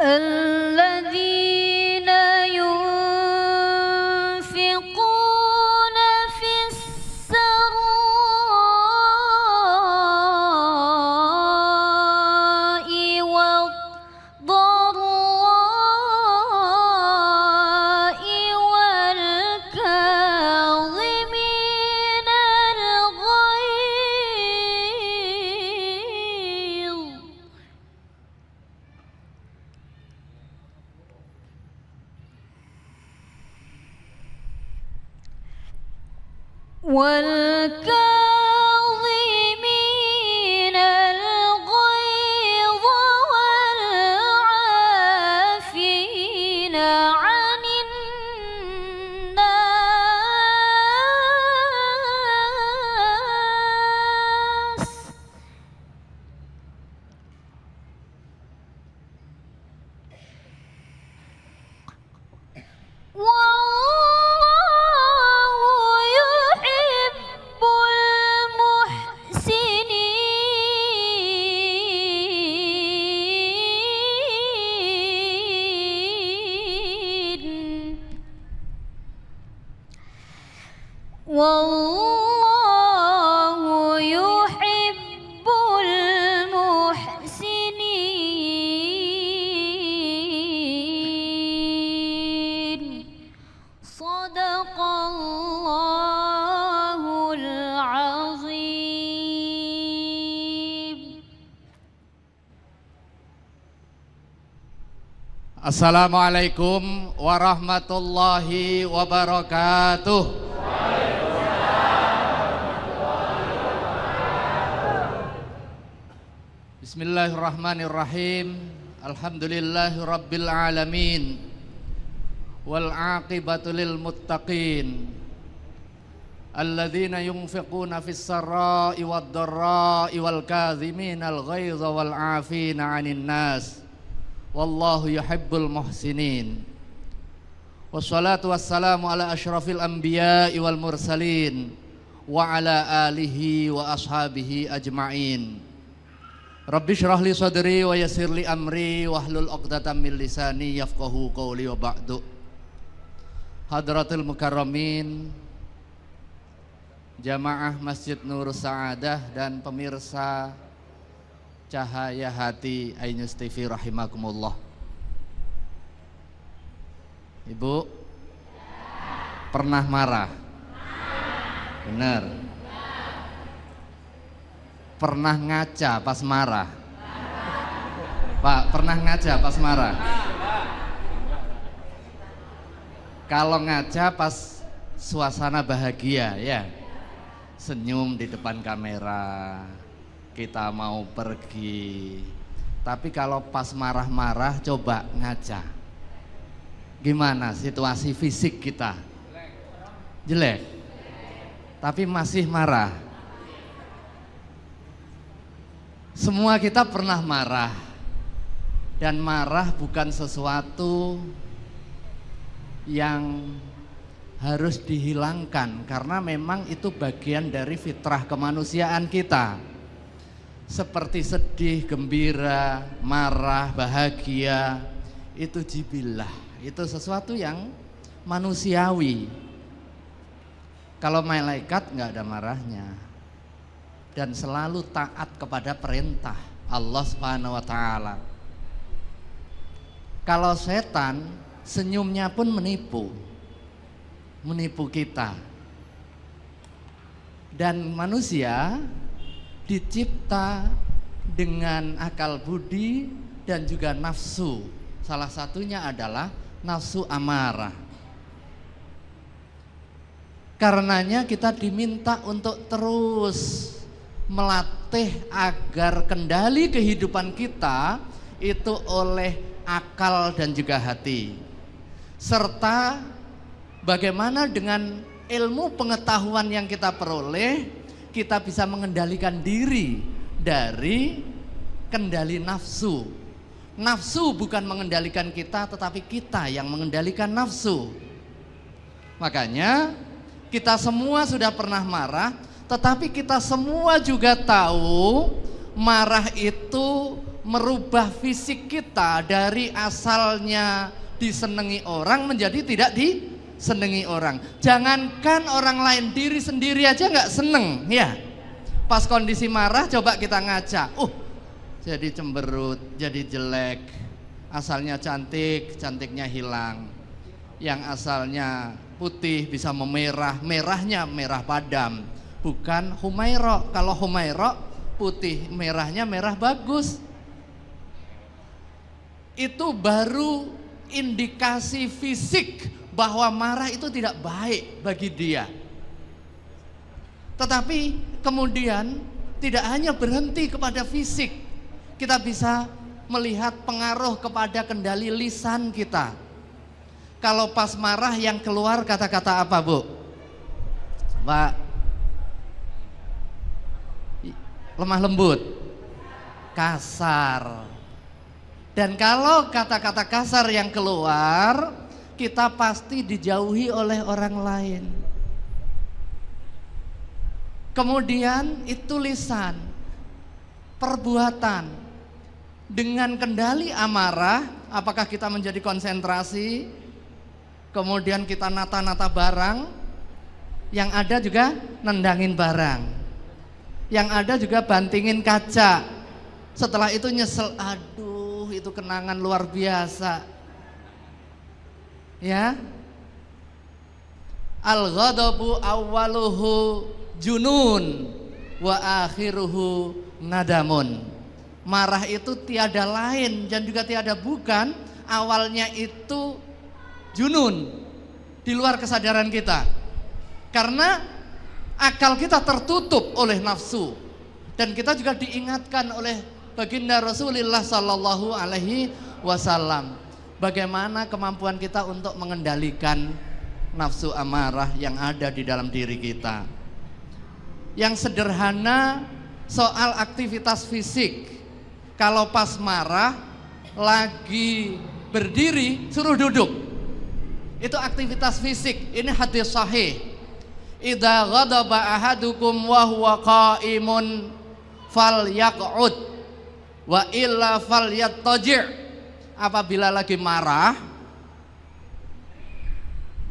الذين ينفقون في السراء والضراء والكاظمين الغيظ والكاظمين الغيظ والعافين عن الناس والله يحب المحسنين والله يحب المحسنين صدق الله العظيم. Assalamualaikum warahmatullahi wabarakatuh. Bismillahirrahmanirrahim. Alhamdulillahi rabbil alamin. Wal aqibatu lil muttaqin. Alladzina yunfiquna fis sarra'i wad dharra'i wal kadhiminal ghaidha wal 'afina 'anil nas. Wallahu yuhibbul muhsinin. Wassalatu wassalamu ala asyrafil anbiya'i wal mursalin wa ala alihi wa ashabihi ajma'in. Rabbi syrah li sadri wa yassir li amri wahlul 'uqdatam min lisani yafqahu qawli wa ba'du. Hadratul mukarramin, jamaah Masjid Nur Sa'adah dan pemirsa Cahaya Hati Ainus TV rahimakumullah. Ibu pernah marah? Benar. Pernah ngaca pas marah? Pak, pernah ngaca pas marah? Kalau ngaca pas suasana bahagia ya, senyum di depan kamera, kita mau pergi. Tapi kalau pas marah-marah coba ngaca, gimana situasi fisik kita? Jelek. Tapi masih marah. Semua kita pernah marah. Dan marah bukan sesuatu yang harus dihilangkan, karena memang itu bagian dari fitrah kemanusiaan kita. Seperti sedih, gembira, marah, bahagia, itu jibillah, itu sesuatu yang manusiawi. Kalau malaikat nggak ada marahnya dan selalu taat kepada perintah Allah Subhanahu wa taala. Kalau setan senyumnya pun menipu kita. Dan manusia dicipta dengan akal budi dan juga nafsu. Salah satunya adalah nafsu amarah. Karenanya kita diminta untuk terus melatih agar kendali kehidupan kita itu oleh akal dan juga hati. Serta bagaimana dengan ilmu pengetahuan yang kita peroleh, kita bisa mengendalikan diri dari kendali nafsu. Nafsu bukan mengendalikan kita, tetapi kita yang mengendalikan nafsu. Makanya kita semua sudah pernah marah, tetapi kita semua juga tahu marah itu merubah fisik kita dari asalnya disenangi orang menjadi tidak disenangi orang. Jangankan orang lain, diri sendiri aja nggak seneng ya. Pas kondisi marah coba kita ngaca, jadi cemberut, jadi jelek. Asalnya cantik, cantiknya hilang. Yang asalnya putih bisa memerah, merahnya merah padam. Bukan Humaira. Kalau Humaira putih, merahnya merah bagus. Itu baru indikasi fisik bahwa marah itu tidak baik bagi dia. Tetapi kemudian tidak hanya berhenti kepada fisik, kita bisa melihat pengaruh kepada kendali lisan kita. Kalau pas marah yang keluar kata-kata apa, Bu? Pak? Lemah lembut, kasar. Dan kalau kata-kata kasar yang keluar, kita pasti dijauhi oleh orang lain. Kemudian itu lisan, perbuatan. Dengan kendali amarah, apakah kita menjadi konsentrasi? Kemudian kita nata-nata barang, yang ada juga nendangin barang, yang ada juga bantingin kaca. Setelah itu nyesel, aduh itu kenangan luar biasa. Ya, al-ghadabu awwaluhu junun wa akhiruhu nadamun. Marah itu tiada lain dan juga tiada bukan, awalnya itu junun, di luar kesadaran kita. Karena akal kita tertutup oleh nafsu. Dan kita juga diingatkan oleh baginda Rasulullah sallallahu alaihi wasallam bagaimana kemampuan kita untuk mengendalikan nafsu amarah yang ada di dalam diri kita. Yang sederhana soal aktivitas fisik. Kalau pas marah lagi berdiri suruh duduk. Itu aktivitas fisik. Ini hadis sahih. Idza ghadaba ahadukum wa huwa qa'imun falyaq'ud wa illa falyattaji'. Apabila lagi marah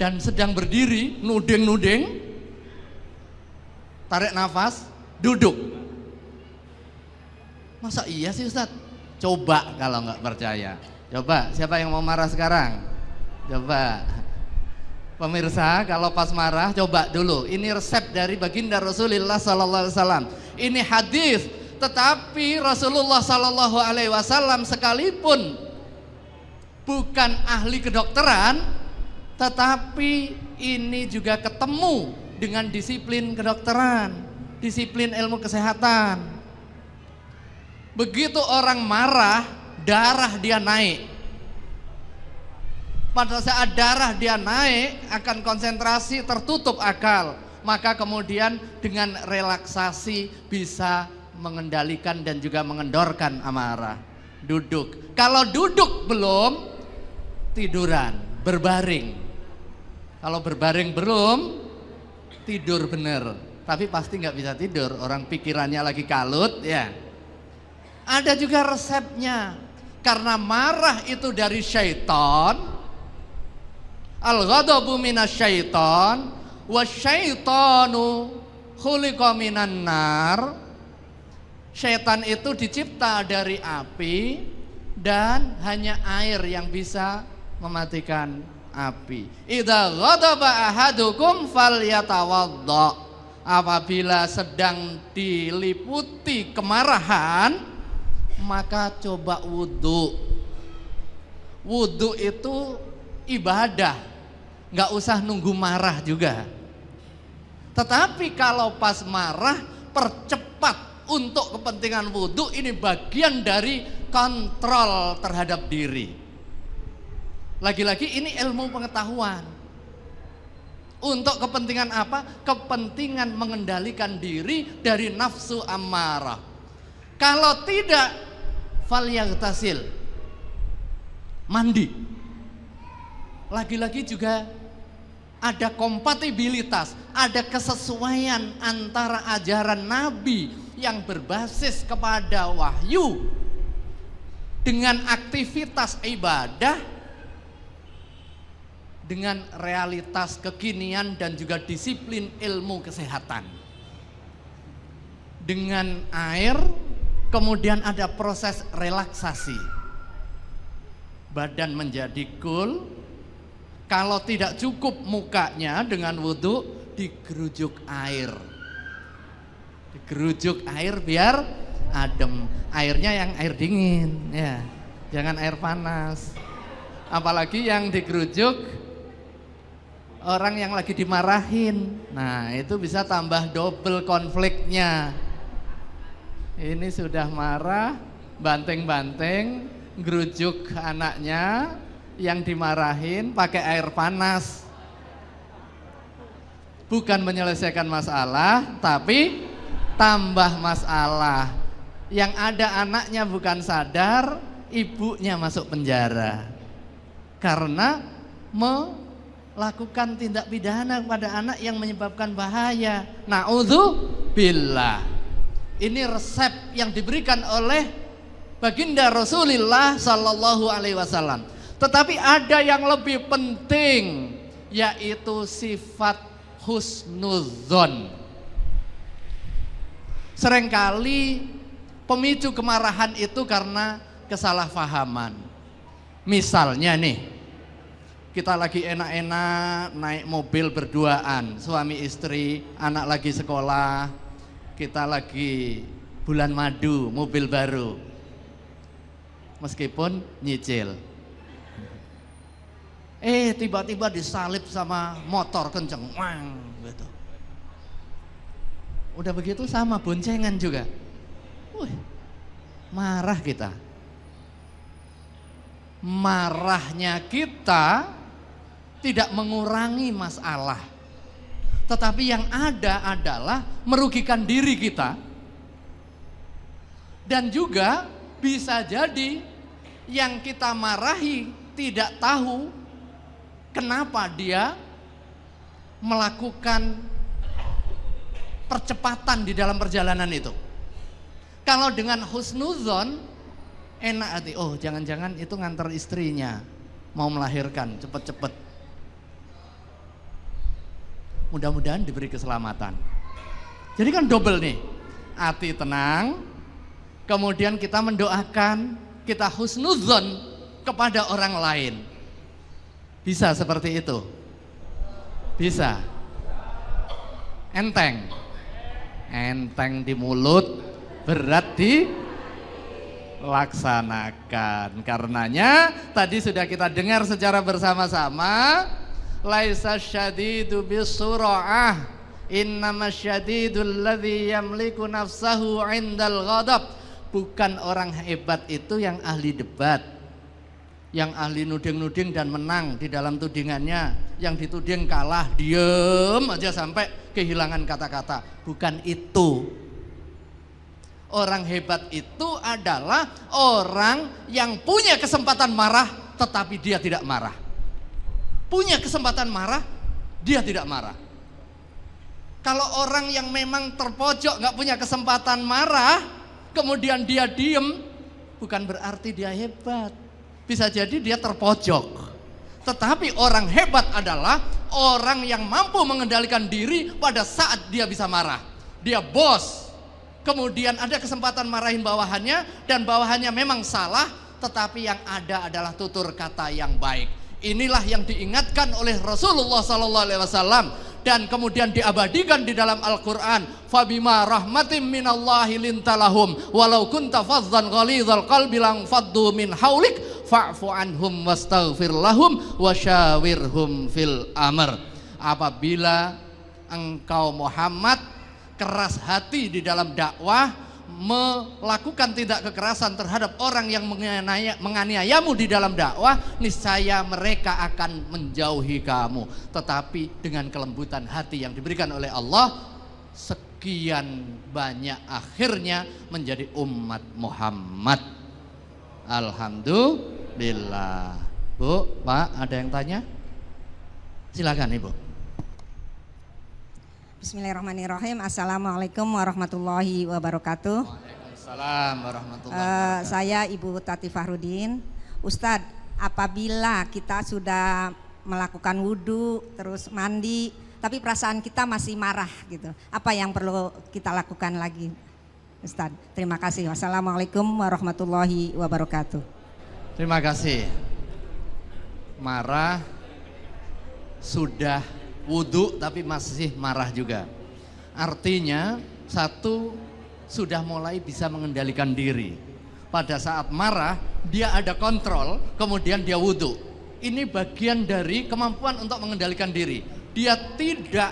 dan sedang berdiri, nuding-nuding, tarik nafas, duduk. Masa iya sih Ustaz? Coba kalau nggak percaya. Coba, siapa yang mau marah sekarang? Coba. Pemirsa, kalau pas marah coba dulu. Ini resep dari baginda Rasulullah sallallahu alaihi wasallam. Ini hadis, tetapi Rasulullah sallallahu alaihi wasallam sekalipun bukan ahli kedokteran, tetapi ini juga ketemu dengan disiplin kedokteran, disiplin ilmu kesehatan. Begitu orang marah, darah dia naik. Pada saat darah dia naik, akan konsentrasi, tertutup akal. Maka kemudian dengan relaksasi bisa mengendalikan dan juga mengendorkan amarah. Duduk. Kalau duduk belum, tiduran, berbaring. Kalau berbaring belum, tidur bener. Tapi pasti nggak bisa tidur, orang pikirannya lagi kalut ya. Ada juga resepnya. Karena marah itu dari syaitan. Al-ghadabu minasyaiton wasyaitonu khuliqa minan nar. Syaitan itu dicipta dari api dan hanya air yang bisa mematikan api. Idza ghadaba ahadukum falyatawadda. Apabila sedang diliputi kemarahan, maka coba wudhu. Wudhu itu ibadah. Nggak usah nunggu marah juga. Tetapi kalau pas marah, percepat untuk kepentingan wudhu, ini bagian dari kontrol terhadap diri. Lagi-lagi ini ilmu pengetahuan. Untuk kepentingan apa? Kepentingan mengendalikan diri dari nafsu ammarah. Kalau tidak, falyaghtasil, mandi. Lagi-lagi juga ada kompatibilitas, ada kesesuaian antara ajaran Nabi yang berbasis kepada wahyu dengan aktivitas ibadah, dengan realitas kekinian dan juga disiplin ilmu kesehatan. Dengan air, kemudian ada proses relaksasi. Badan menjadi cool. Kalau tidak cukup mukanya dengan wudhu, digerujuk air. Digerujuk air biar adem. Airnya yang air dingin, ya, jangan air panas. Apalagi yang digerujuk orang yang lagi dimarahin. Nah, itu bisa tambah double konfliknya. Ini sudah marah, banteng-banteng, gerujuk anaknya yang dimarahin pakai air panas. Bukan menyelesaikan masalah, tapi tambah masalah. Yang ada anaknya bukan sadar, ibunya masuk penjara karena melakukan tindak pidana kepada anak yang menyebabkan bahaya. Na'udzubillah. Ini resep yang diberikan oleh baginda Rasulullah Sallallahu Alaihi Wasallam. Tetapi ada yang lebih penting, yaitu sifat husnudzon. Seringkali pemicu kemarahan itu karena kesalahpahaman. Misalnya nih, kita lagi enak-enak naik mobil berduaan, suami istri, anak lagi sekolah, kita lagi bulan madu, mobil baru, meskipun nyicil. Tiba-tiba disalip sama motor kenceng, wang, gitu. Udah begitu sama boncengan juga. Marah kita. Marahnya kita tidak mengurangi masalah, tetapi yang ada adalah merugikan diri kita. Dan juga bisa jadi yang kita marahi tidak tahu kenapa dia melakukan percepatan di dalam perjalanan itu. Kalau dengan husnudzon, enak hati, oh jangan-jangan itu nganter istrinya mau melahirkan cepet-cepet, mudah-mudahan diberi keselamatan. Jadi kan double nih, hati tenang, kemudian kita mendoakan, kita husnudzon kepada orang lain. Bisa seperti itu? Bisa. Enteng di mulut, berat di laksanakan. Karenanya tadi sudah kita dengar secara bersama-sama, laisa syadidu bisura'ah, innamas syadidul ladzi yamliku nafsahu 'indal ghadab. Bukan orang hebat itu yang ahli debat, yang ahli nuding-nuding dan menang di dalam tudingannya, yang dituding kalah diem aja sampai kehilangan kata-kata. Bukan itu. Orang hebat itu adalah orang yang punya kesempatan marah tetapi dia tidak marah. Punya kesempatan marah, dia tidak marah. Kalau orang yang memang terpojok, gak punya kesempatan marah, kemudian dia diem, bukan berarti dia hebat. Bisa jadi dia terpojok. Tetapi orang hebat adalah orang yang mampu mengendalikan diri pada saat dia bisa marah. Dia bos, kemudian ada kesempatan marahin bawahannya, dan bawahannya memang salah, tetapi yang ada adalah tutur kata yang baik. Inilah yang diingatkan oleh Rasulullah SAW, dan kemudian diabadikan di dalam Al-Quran. Fabima rahmatim minallahi lintalahum walau kunta fazzan ghalidhal qalbi lang faddu min haulik fa'fu anhum wastaghfir lahum wasyawirhum fil amr. Apabila engkau Muhammad keras hati di dalam dakwah, melakukan tindak kekerasan terhadap orang yang menganiayamu di dalam dakwah, niscaya mereka akan menjauhi kamu. Tetapi dengan kelembutan hati yang diberikan oleh Allah, sekian banyak akhirnya menjadi umat Muhammad. Alhamdulillah. Bu, Pak, ada yang tanya? Silakan Ibu. Bismillahirrahmanirrahim. Assalamualaikum warahmatullahi wabarakatuh. Waalaikumsalam warahmatullahi wabarakatuh. Saya Ibu Tati Fahrudin. Ustadz, apabila kita sudah melakukan wudhu, terus mandi, tapi perasaan kita masih marah gitu, apa yang perlu kita lakukan lagi, Ustadz? Terima kasih. Wassalamualaikum warahmatullahi wabarakatuh. Terima kasih. Marah, sudah wudhu tapi masih marah juga. Artinya satu, sudah mulai bisa mengendalikan diri. Pada saat marah dia ada kontrol, kemudian dia wudhu. Ini bagian dari kemampuan untuk mengendalikan diri. Dia tidak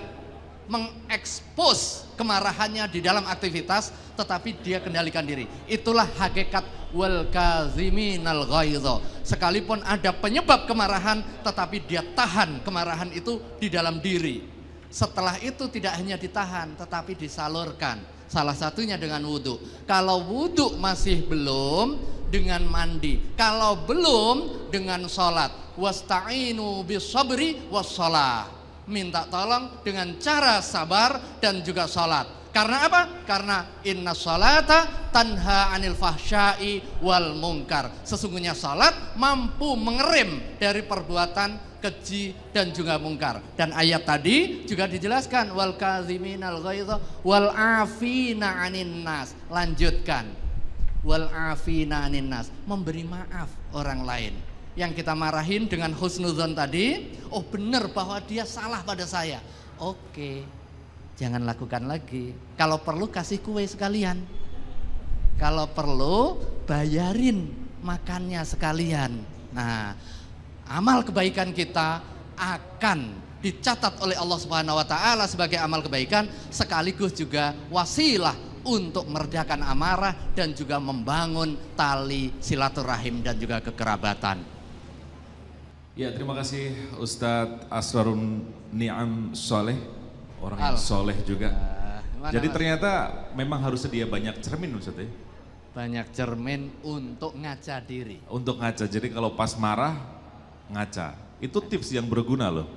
mengekspos kemarahannya di dalam aktivitas, tetapi dia kendalikan diri. Itulah hakikat wal kaziminal ghaidha. Sekalipun ada penyebab kemarahan, tetapi dia tahan kemarahan itu di dalam diri. Setelah itu tidak hanya ditahan, tetapi disalurkan. Salah satunya dengan wudhu. Kalau wudhu masih belum, dengan mandi. Kalau belum, dengan sholat. Wasta'inu bisabri wassalah. Minta tolong dengan cara sabar dan juga sholat. Karena apa? Karena inna sholata tanha anil fahsyai wal munkar. Sesungguhnya sholat mampu mengerem dari perbuatan keji dan juga mungkar. Dan ayat tadi juga dijelaskan wal kaziminal ghaidha wal afina anin nas. Lanjutkan. Wal afina anin nas, memberi maaf orang lain. Yang kita marahin dengan husnudzon tadi, oh benar bahwa dia salah pada saya. Oke, jangan lakukan lagi. Kalau perlu kasih kue sekalian. Kalau perlu bayarin makannya sekalian. Nah, amal kebaikan kita akan dicatat oleh Allah Subhanahu wa taala sebagai amal kebaikan, sekaligus juga wasilah untuk meredakan amarah dan juga membangun tali silaturahim dan juga kekerabatan. Ya, terima kasih Ustadz Asrarun Ni'am Soleh, orang yang soleh juga. Jadi ternyata memang harus sedia banyak cermin Ustadz ya? Banyak cermin untuk ngaca diri. Untuk ngaca, jadi kalau pas marah ngaca. Itu tips yang berguna loh.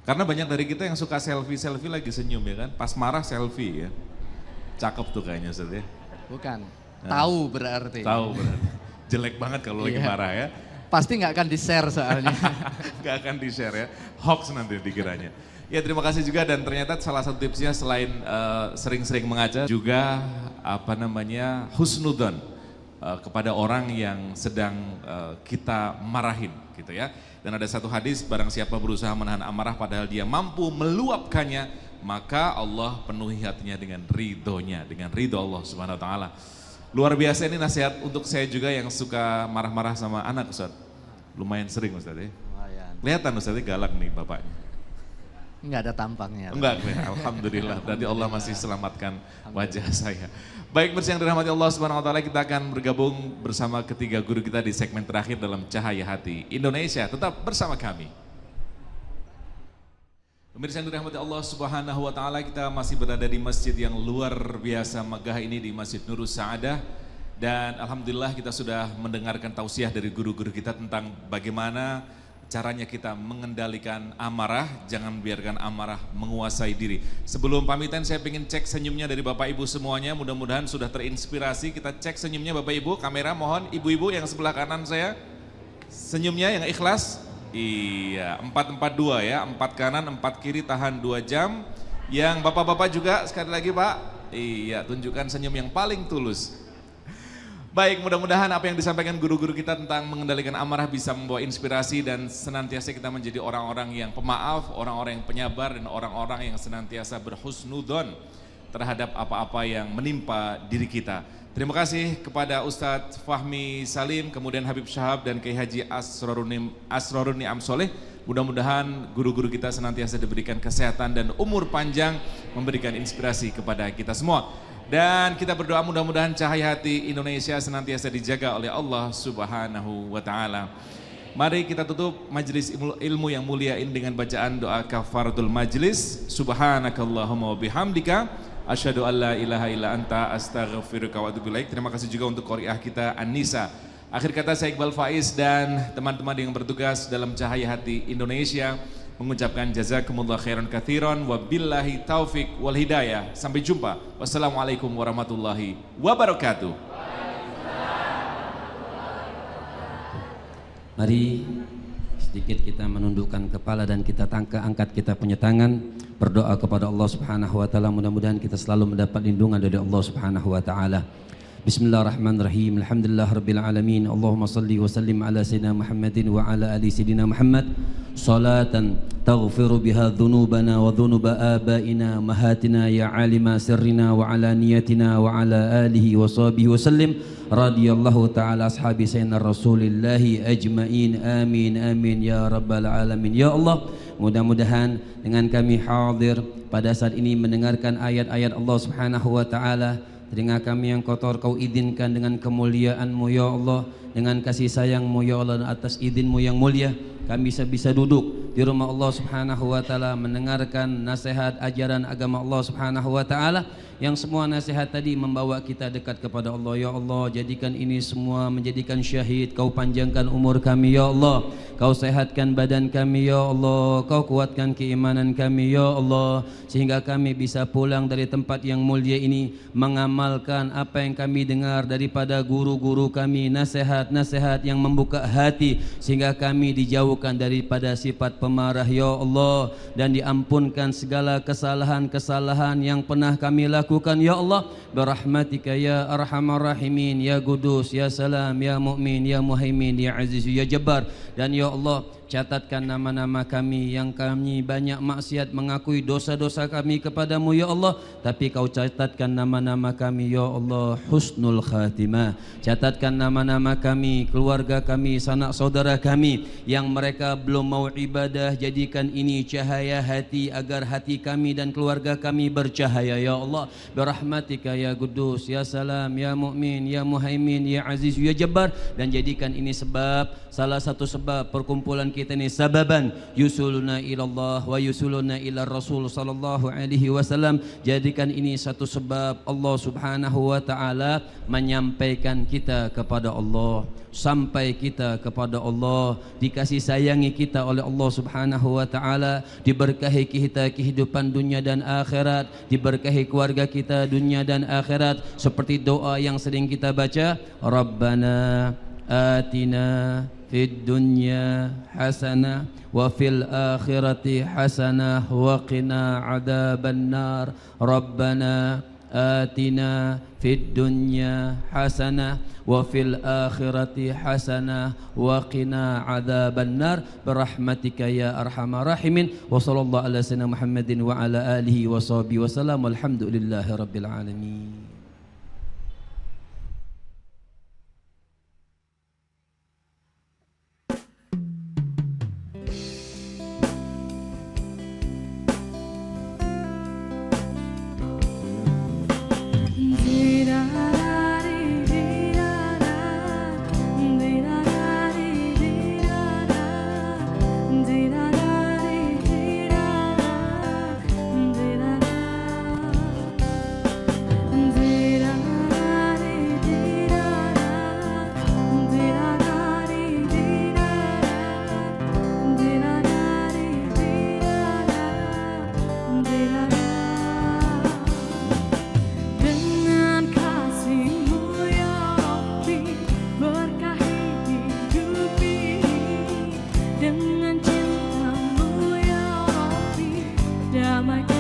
Karena banyak dari kita yang suka selfie lagi senyum ya kan. Pas marah selfie ya. Cakep tuh kayaknya Ustadz ya. Bukan, tahu berarti. Tahu berarti. Jelek banget kalau lagi marah ya. Pasti nggak akan di-share soalnya. Nggak akan di-share ya, hoax nanti dikiranya. Ya terima kasih juga, dan ternyata salah satu tipsnya selain sering-sering mengaca, juga husnudzon kepada orang yang sedang kita marahin gitu ya. Dan ada satu hadis, barang siapa berusaha menahan amarah padahal dia mampu meluapkannya, maka Allah penuhi hatinya dengan ridhonya, dengan ridho Allah Subhanahu wa taala. Luar biasa, ini nasihat untuk saya juga yang suka marah-marah sama anak Ustadz. Lumayan sering Ustadz ya. Kelihatan Ustadz galak nih bapaknya. Enggak ada tampangnya. Enggak, alhamdulillah. Berarti Allah masih selamatkan wajah saya. Baik, bersih yang dirahmati Allah Subhanahu wa taala, kita akan bergabung bersama ketiga guru kita di segmen terakhir dalam Cahaya Hati Indonesia. Tetap bersama kami. Pemirsa yang dirahmati Allah Subhanahu wa taala, kita masih berada di masjid yang luar biasa megah ini, di Masjid Nurus Sa'adah. Dan alhamdulillah kita sudah mendengarkan tausiah dari guru-guru kita tentang bagaimana caranya kita mengendalikan amarah, jangan biarkan amarah menguasai diri. Sebelum pamitan saya ingin cek senyumnya dari Bapak Ibu semuanya, mudah-mudahan sudah terinspirasi. Kita cek senyumnya Bapak Ibu, kamera mohon ibu-ibu yang sebelah kanan saya. Senyumnya yang ikhlas. Iya, 4-4-2 ya, 4 kanan, 4 kiri, tahan 2 jam. Yang bapak-bapak juga sekali lagi Pak, iya, tunjukkan senyum yang paling tulus. Baik, mudah-mudahan apa yang disampaikan guru-guru kita tentang mengendalikan amarah bisa membawa inspirasi dan senantiasa kita menjadi orang-orang yang pemaaf, orang-orang yang penyabar, dan orang-orang yang senantiasa berhusnudzon terhadap apa-apa yang menimpa diri kita. Terima kasih kepada Ustadz Fahmi Salim, kemudian Habib Syahab dan Kiai Haji Asroruni Amsoleh. Mudah-mudahan guru-guru kita senantiasa diberikan kesehatan dan umur panjang, memberikan inspirasi kepada kita semua. Dan kita berdoa mudah-mudahan cahaya hati Indonesia senantiasa dijaga oleh Allah Subhanahu wa Ta'ala. Mari kita tutup majelis ilmu yang mulia ini dengan bacaan doa kafaratul majlis. Subhanakallahumma wa bihamdika asyhadu an la ilaha illa anta astaghfiruka wa atubu ilaik. Terima kasih juga untuk qoriah kita An-Nisa. Akhir kata saya Iqbal Faiz dan teman-teman yang bertugas dalam Cahaya Hati Indonesia mengucapkan jazakumullah khairan katsiran wa billahi taufik wal hidayah. Sampai jumpa. Wassalamualaikum warahmatullahi wabarakatuh. Mari sedikit kita menundukkan kepala dan kita angkat kita punya tangan, berdoa kepada Allah Subhanahu wa taala, mudah-mudahan kita selalu mendapat lindungan dari Allah Subhanahu wa taala. Bismillahirrahmanirrahim. Alhamdulillahirabbil alamin. Allahumma shalli wa sallim ala sayyidina Muhammadin wa ala ali sayyidina Muhammad salatan taghfiru biha dhunubana wa dhunuba abaina mahatina ya alima sirrina wa alaniyatina wa ala alihi wa sahbihi wa sallim radhiyallahu ta'ala ashabi sayyidina rasulillahi ajmain. Amin amin ya rabbal alamin. Ya Allah, mudah-mudahan dengan kami hadir pada saat ini mendengarkan ayat-ayat Allah Subhanahu wa taala, telinga kami yang kotor Kau izinkan dengan kemuliaan-Mu ya Allah, dengan kasih sayang-Mu ya Allah, dan atas izin-Mu yang mulia kami bisa duduk di rumah Allah Subhanahu wa taala mendengarkan nasihat ajaran agama Allah Subhanahu wa taala, yang semua nasihat tadi membawa kita dekat kepada Allah. Ya Allah, jadikan ini semua menjadikan syahid. Kau panjangkan umur kami ya Allah, Kau sehatkan badan kami ya Allah, Kau kuatkan keimanan kami ya Allah, sehingga kami bisa pulang dari tempat yang mulia ini mengamalkan apa yang kami dengar daripada guru-guru kami, nasihat-nasihat yang membuka hati sehingga kami dijauhkan daripada sifat pemarah ya Allah, dan diampunkan segala kesalahan-kesalahan yang pernah kami lakukan ya Allah, birahmatika ya arhamar rahimin, ya Qudus, ya Salam, ya Mu'min, ya Muhaimin, ya Aziz, ya Jabbar. Dan ya Allah, catatkan nama-nama kami yang kami banyak maksiat, mengakui dosa-dosa kami kepadamu ya Allah, tapi Kau catatkan nama-nama kami ya Allah husnul khatimah. Catatkan nama-nama kami, keluarga kami, sanak saudara kami yang mereka belum mau ibadah, jadikan ini cahaya hati agar hati kami dan keluarga kami bercahaya ya Allah, birahmatika ya Qudus, ya Salam, ya Mu'min, ya Muhaimin, ya Aziz, ya Jabbar. Dan jadikan ini sebab, salah satu sebab perkumpulan kita ini sababan yusuluna ilallah wa yusuluna ila Rasul sallallahu alaihi wasallam. Jadikan ini satu sebab Allah Subhanahu wa taala menyampaikan kita kepada Allah, sampai kita kepada Allah, dikasih sayangi kita oleh Allah Subhanahu wa taala, diberkahi kita kehidupan dunia dan akhirat, diberkahi keluarga kita dunia dan akhirat, seperti doa yang sering kita baca, Rabbana atina fid dunya hasanah wa fil akhirati hasanah wa qina adzabannar. Rabbana atina fid dunya hasanah wa fil akhirati hasanah wa qina adzabannar birahmatika ya arhamar rahimin. Wa sallallahu ala sayyidina Muhammadin wa ala alihi wa sahbihi wasallam. Walhamdulillahi rabbil alamin. Dengan cintamu ya Rabbi, damai